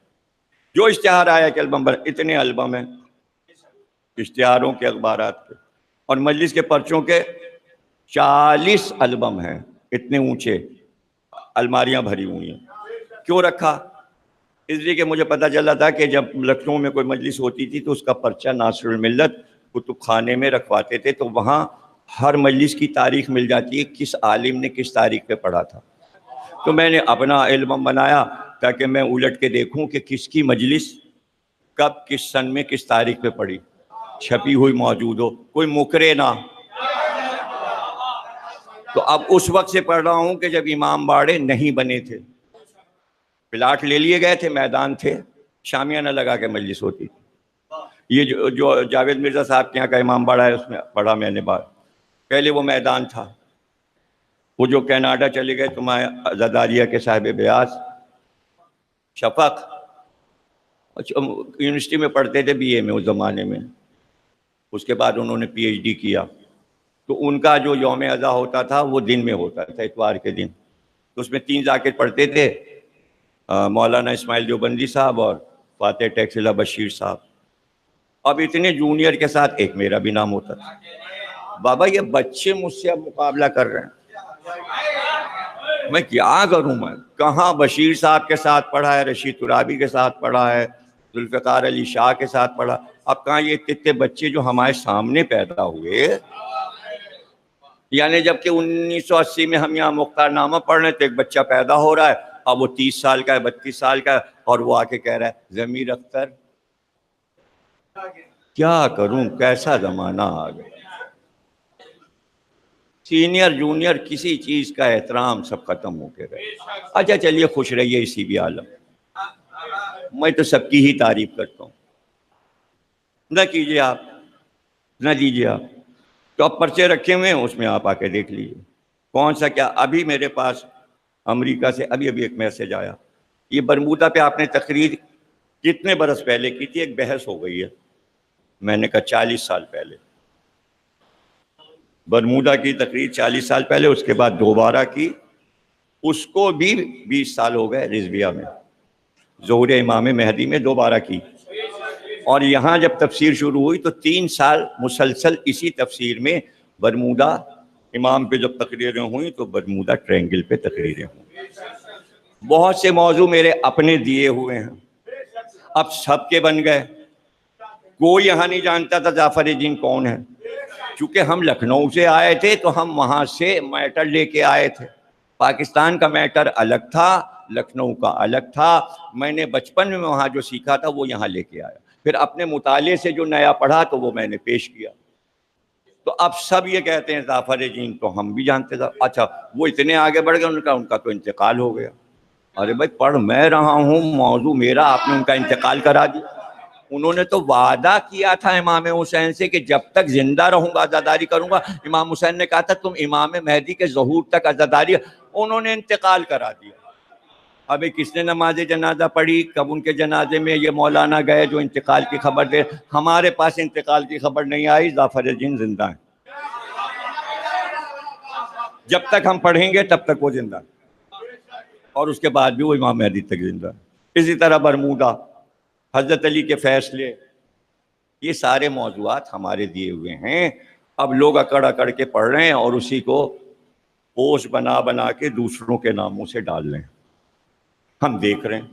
جو اشتہار آیا کہ البم پر، اتنے البم ہیں اشتہاروں کے، اخبارات کے، اور مجلس کے پرچوں کے 40 البم ہیں، اتنے اونچے، الماریاں بھری ہوئی ہیں۔ کیوں رکھا؟ اس لیے کہ مجھے پتا چلا تھا کہ جب لکھنؤ میں کوئی مجلس ہوتی تھی تو اس کا پرچہ ناصر الملت کتب خانے میں رکھواتے تھے، تو وہاں ہر مجلس کی تاریخ مل جاتی ہے، کس عالم نے کس تاریخ پہ پڑھا تھا۔ تو میں نے اپنا البم بنایا تاکہ میں الٹ کے دیکھوں کہ کس کی مجلس کب کس سن میں کس تاریخ پہ پڑھی، چھپی ہوئی موجود ہو، کوئی مکرے نہ۔ تو اب اس وقت سے پڑھ رہا ہوں کہ جب امام باڑے نہیں بنے تھے، پلاٹ لے لیے گئے تھے، میدان تھے، شامیانہ لگا کے مجلس ہوتی تھی۔ یہ جو جاوید مرزا صاحب کے یہاں کا امام باڑا ہے، اس میں پڑھا میں نے بات، پہلے وہ میدان تھا۔ وہ جو کینیڈا چلے گئے تمہارے عزاداریہ کے صاحب بیاس شفق، یونیورسٹی میں پڑھتے تھے BA میں اس زمانے میں، اس کے بعد انہوں نے PhD کیا، تو ان کا جو یوم ازا ہوتا تھا وہ دن میں ہوتا تھا، اتوار کے دن، تو اس میں 3 ذاکر پڑھتے تھے، مولانا اسماعیل دیوبندی صاحب اور فاتح ٹیکسلا بشیر صاحب۔ اب اتنے جونیئر کے ساتھ ایک میرا بھی نام ہوتا تھا۔ بابا یہ بچے مجھ سے اب مقابلہ کر رہے ہیں، میں کیا کروں؟ میں کہاں بشیر صاحب کے ساتھ پڑھا ہے، رشید ترابی کے ساتھ پڑھا ہے، ذوالفقار علی شاہ کے ساتھ پڑھا، اب کہاں یہ اتنے بچے جو ہمارے سامنے پیدا ہوئے، یعنی جب کہ 1980 میں ہم یہاں مختار نامہ پڑھ رہے تھے، ایک بچہ پیدا ہو رہا ہے، اب وہ 30 سال کا ہے، 32 سال کا ہے، اور وہ آ کے کہہ رہا ہے ضمیر اختر۔ کیا کروں، کیسا زمانہ آ گیا؟ سینئر جونیئر کسی چیز کا احترام سب ختم ہو کے رہے۔ اچھا چلیے، خوش رہیے اسی بھی عالم، میں تو سب کی ہی تعریف کرتا ہوں، نہ کیجیے آپ، نہ دیجیے آپ۔ تو اب پرچے رکھے ہوئے ہیں، اس میں آپ آ کے دیکھ لیجیے کون سا کیا۔ ابھی میرے پاس امریکہ سے ابھی ایک میسج آیا، یہ برمودا پہ آپ نے تقریر کتنے برس پہلے کی تھی، ایک بحث ہو گئی ہے۔ میں نے کہا 40 سال پہلے برمودا کی تقریر، 40 سال پہلے، اس کے بعد دوبارہ کی، اس کو بھی 20 سال ہو گئے رضویہ میں، ظہور امام مہدی میں دوبارہ کی، اور یہاں جب تفسیر شروع ہوئی تو 3 سال مسلسل اسی تفسیر میں برمودا امام پہ جب تقریریں ہوئیں تو برمودا ٹرینگل پہ تقریریں ہوئیں۔ بہت سے موضوع میرے اپنے دیے ہوئے ہیں، اب سب کے بن گئے۔ کوئی یہاں نہیں جانتا تھا جعفر جین کون ہے، چونکہ ہم لکھنؤ سے آئے تھے تو ہم وہاں سے میٹر لے کے آئے تھے۔ پاکستان کا میٹر الگ تھا، لکھنؤ کا الگ تھا۔ میں نے بچپن میں وہاں جو سیکھا تھا وہ یہاں لے کے آیا، پھر اپنے مطالعے سے جو نیا پڑھا تو وہ میں نے پیش کیا۔ تو اب سب یہ کہتے ہیں جعفر جین، تو ہم بھی جانتے تھے۔ اچھا وہ اتنے آگے بڑھ گئے، ان کا تو انتقال ہو گیا۔ ارے بھائی پڑھ میں رہا ہوں، موضوع میرا، آپ نے ان کا انتقال کرا دیا۔ انہوں نے تو وعدہ کیا تھا امام حسین سے کہ جب تک زندہ رہوں گا عزاداری کروں گا۔ امام حسین نے کہا تھا تم امام مہدی کے ظہور تک عزاداری، انہوں نے انتقال کرا دیا۔ ابھی کس نے نماز جنازہ پڑھی؟ کب ان کے جنازے میں یہ مولانا گئے جو انتقال کی خبر دے؟ ہمارے پاس انتقال کی خبر نہیں آئی، جعفر جین زندہ ہیں، جب تک ہم پڑھیں گے تب تک وہ زندہ ہیں، اور اس کے بعد بھی وہ امام مہدی تک زندہ ہے۔ اسی طرح برمودا، حضرت علی کے فیصلے، یہ سارے موضوعات ہمارے دیے ہوئے ہیں. اب لوگ اکڑ اکڑ کے پڑھ رہے ہیں اور اسی کو پوسٹ بنا بنا کے دوسروں کے ناموں سے ڈال رہے ہیں. ہم دیکھ رہے ہیں،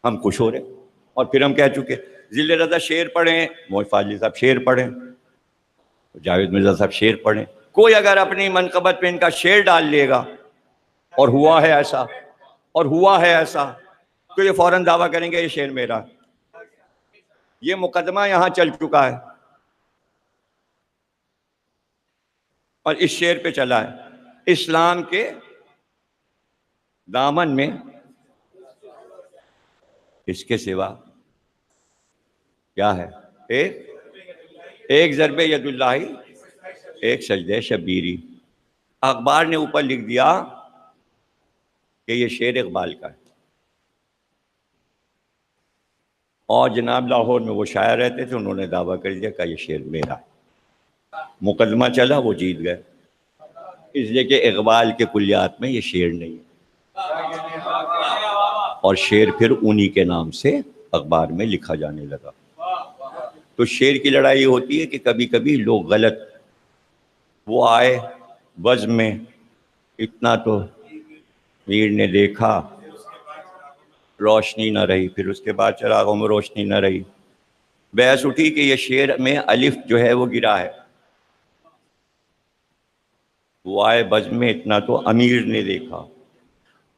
ہم خوش ہو رہے ہیں. اور پھر ہم کہہ چکے ذل رضا شعر پڑھیں، محب فاضلی صاحب شعر پڑھیں، جاوید مرزا صاحب شعر پڑھیں. کوئی اگر اپنی منقبت پہ ان کا شعر ڈال لے گا اور ہوا ہے ایسا اور ہوا ہے ایسا، تو یہ فوراً دعویٰ کریں گے یہ شعر میرا. یہ مقدمہ یہاں چل چکا ہے اور اس شعر پہ چلا ہے. اسلام کے دامن میں اس کے سوا کیا ہے؟ ایک ضرب ید اللہ، ایک سجدہ شبیری. اخبار نے اوپر لکھ دیا کہ یہ شعر اقبال کا ہے، اور جناب لاہور میں وہ شاعر رہتے تھے، انہوں نے دعویٰ کر دیا کہ یہ شعر میرا ہے. مقدمہ چلا، وہ جیت گئے، اس لیے کہ اقبال کے کلیات میں یہ شعر نہیں ہے. اور شعر پھر انہی کے نام سے اخبار میں لکھا جانے لگا. تو شعر کی لڑائی یہ ہوتی ہے کہ کبھی کبھی لوگ غلط، وہ آئے بزم میں اتنا تو میر نے دیکھا، روشنی نہ رہی، پھر اس کے بعد چراغوں میں روشنی نہ رہی. بحث اٹھی کہ یہ شعر میں الف جو ہے وہ گرا ہے. وہ آئے بزم میں اتنا تو امیر نے دیکھا،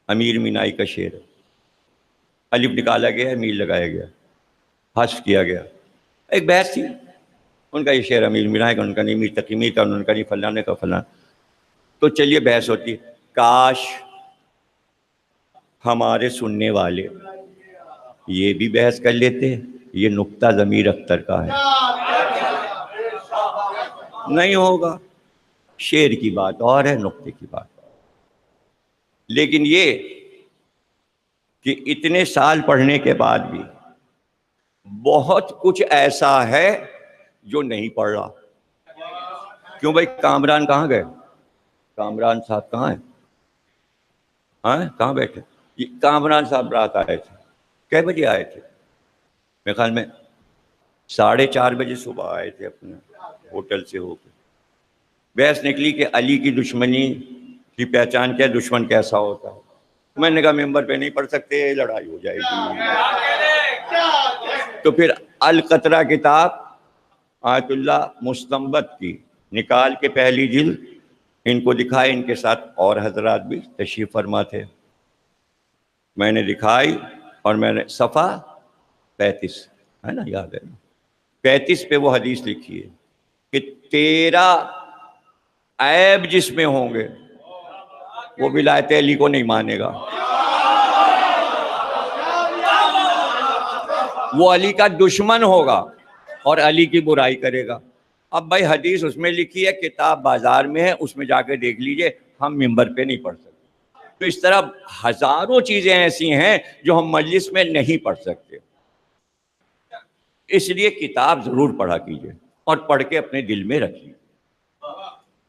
امیر مینائی کا شعر ہے، الف نکالا گیا، امیر لگایا گیا، حذف کیا گیا. ایک بحث تھی، ان کا یہ شعر امیر مینائی کا، ان کا نہیں میر تقی میر کا، ان کا نہیں فلانے کا فلاں. تو چلیے بحث ہوتی ہے. کاش ہمارے سننے والے یہ بھی بحث کر لیتے، یہ نکتہ ضمیر اختر کا ہے. نہیں ہوگا، شعر کی بات اور ہے، نکتے کی بات اور. لیکن یہ کہ اتنے سال پڑھنے کے بعد بھی بہت کچھ ایسا ہے جو نہیں پڑھ رہا. کیوں بھائی؟ کامران کہاں گئے؟ کامران صاحب کہاں ہیں؟ ہاں کہاں بیٹھے؟ کامران صاحب رات آئے تھے. کئے بجے آئے تھے؟ میرے خیال میں 4:30 بجے صبح آئے تھے اپنے ہوٹل سے ہو کے. بحث نکلی کہ علی کی دشمنی کی پہچان کیا، دشمن کیسا ہوتا ہے. میں نے کہا ممبر پہ نہیں پڑھ سکتے، لڑائی ہو جائے گی. تو پھر القطرہ کتاب آیت اللہ مستنبت کی نکال کے پہلی جلد ان کو دکھائے، ان کے ساتھ اور حضرات بھی تشریف فرما تھے. میں نے دکھائی اور میں نے صفحہ 35 ہے نا، یاد ہے نا، 35 پہ وہ حدیث لکھی ہے کہ تیرا عیب جس میں ہوں گے وہ ولایت علی کو نہیں مانے گا، وہ علی کا دشمن ہوگا اور علی کی برائی کرے گا. اب بھائی حدیث اس میں لکھی ہے، کتاب بازار میں ہے، اس میں جا کے دیکھ لیجئے، ہم ممبر پہ نہیں پڑھ سکتے. تو اس طرح ہزاروں چیزیں ایسی ہیں جو ہم مجلس میں نہیں پڑھ سکتے. اس لیے کتاب ضرور پڑھا کیجئے اور پڑھ کے اپنے دل میں رکھیے.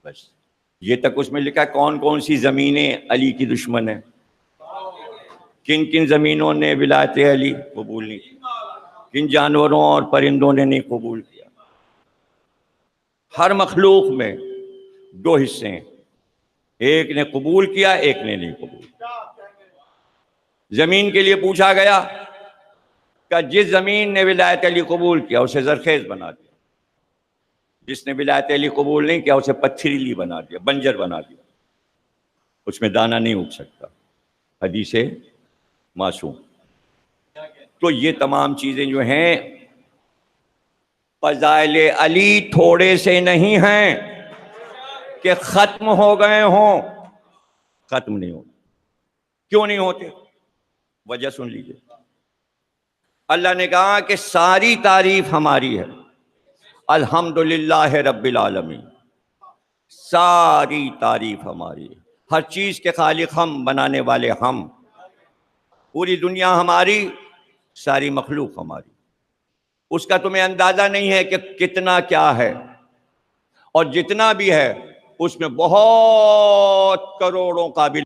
بس یہ تک اس میں لکھا ہے کون کون سی زمینیں علی کی دشمن ہیں، کن کن زمینوں نے ولایت علی قبول نہیں کی، کن جانوروں اور پرندوں نے نہیں قبول کیا. ہر مخلوق میں 2 حصے ہیں، ایک نے قبول کیا، ایک نے نہیں قبول کیا. زمین کے لیے پوچھا گیا کہ جس زمین نے ولایت علی قبول کیا اسے زرخیز بنا دیا، جس نے ولایت علی قبول نہیں کیا اسے پتھریلی بنا دیا، بنجر بنا دیا، اس میں دانہ نہیں اگ سکتا. حدیث معصوم. تو یہ تمام چیزیں جو ہیں فضائل علی تھوڑے سے نہیں ہیں کہ ختم ہو گئے ہوں، ختم نہیں ہوتے. کیوں نہیں ہوتے؟ وجہ سن لیجئے. اللہ نے کہا کہ ساری تعریف ہماری ہے، الحمدللہ رب العالمین. ساری تعریف ہماری ہے، ہر چیز کے خالق ہم، بنانے والے ہم، پوری دنیا ہماری، ساری مخلوق ہماری. اس کا تمہیں اندازہ نہیں ہے کہ کتنا کیا ہے، اور جتنا بھی ہے اس میں بہت کروڑوں قابل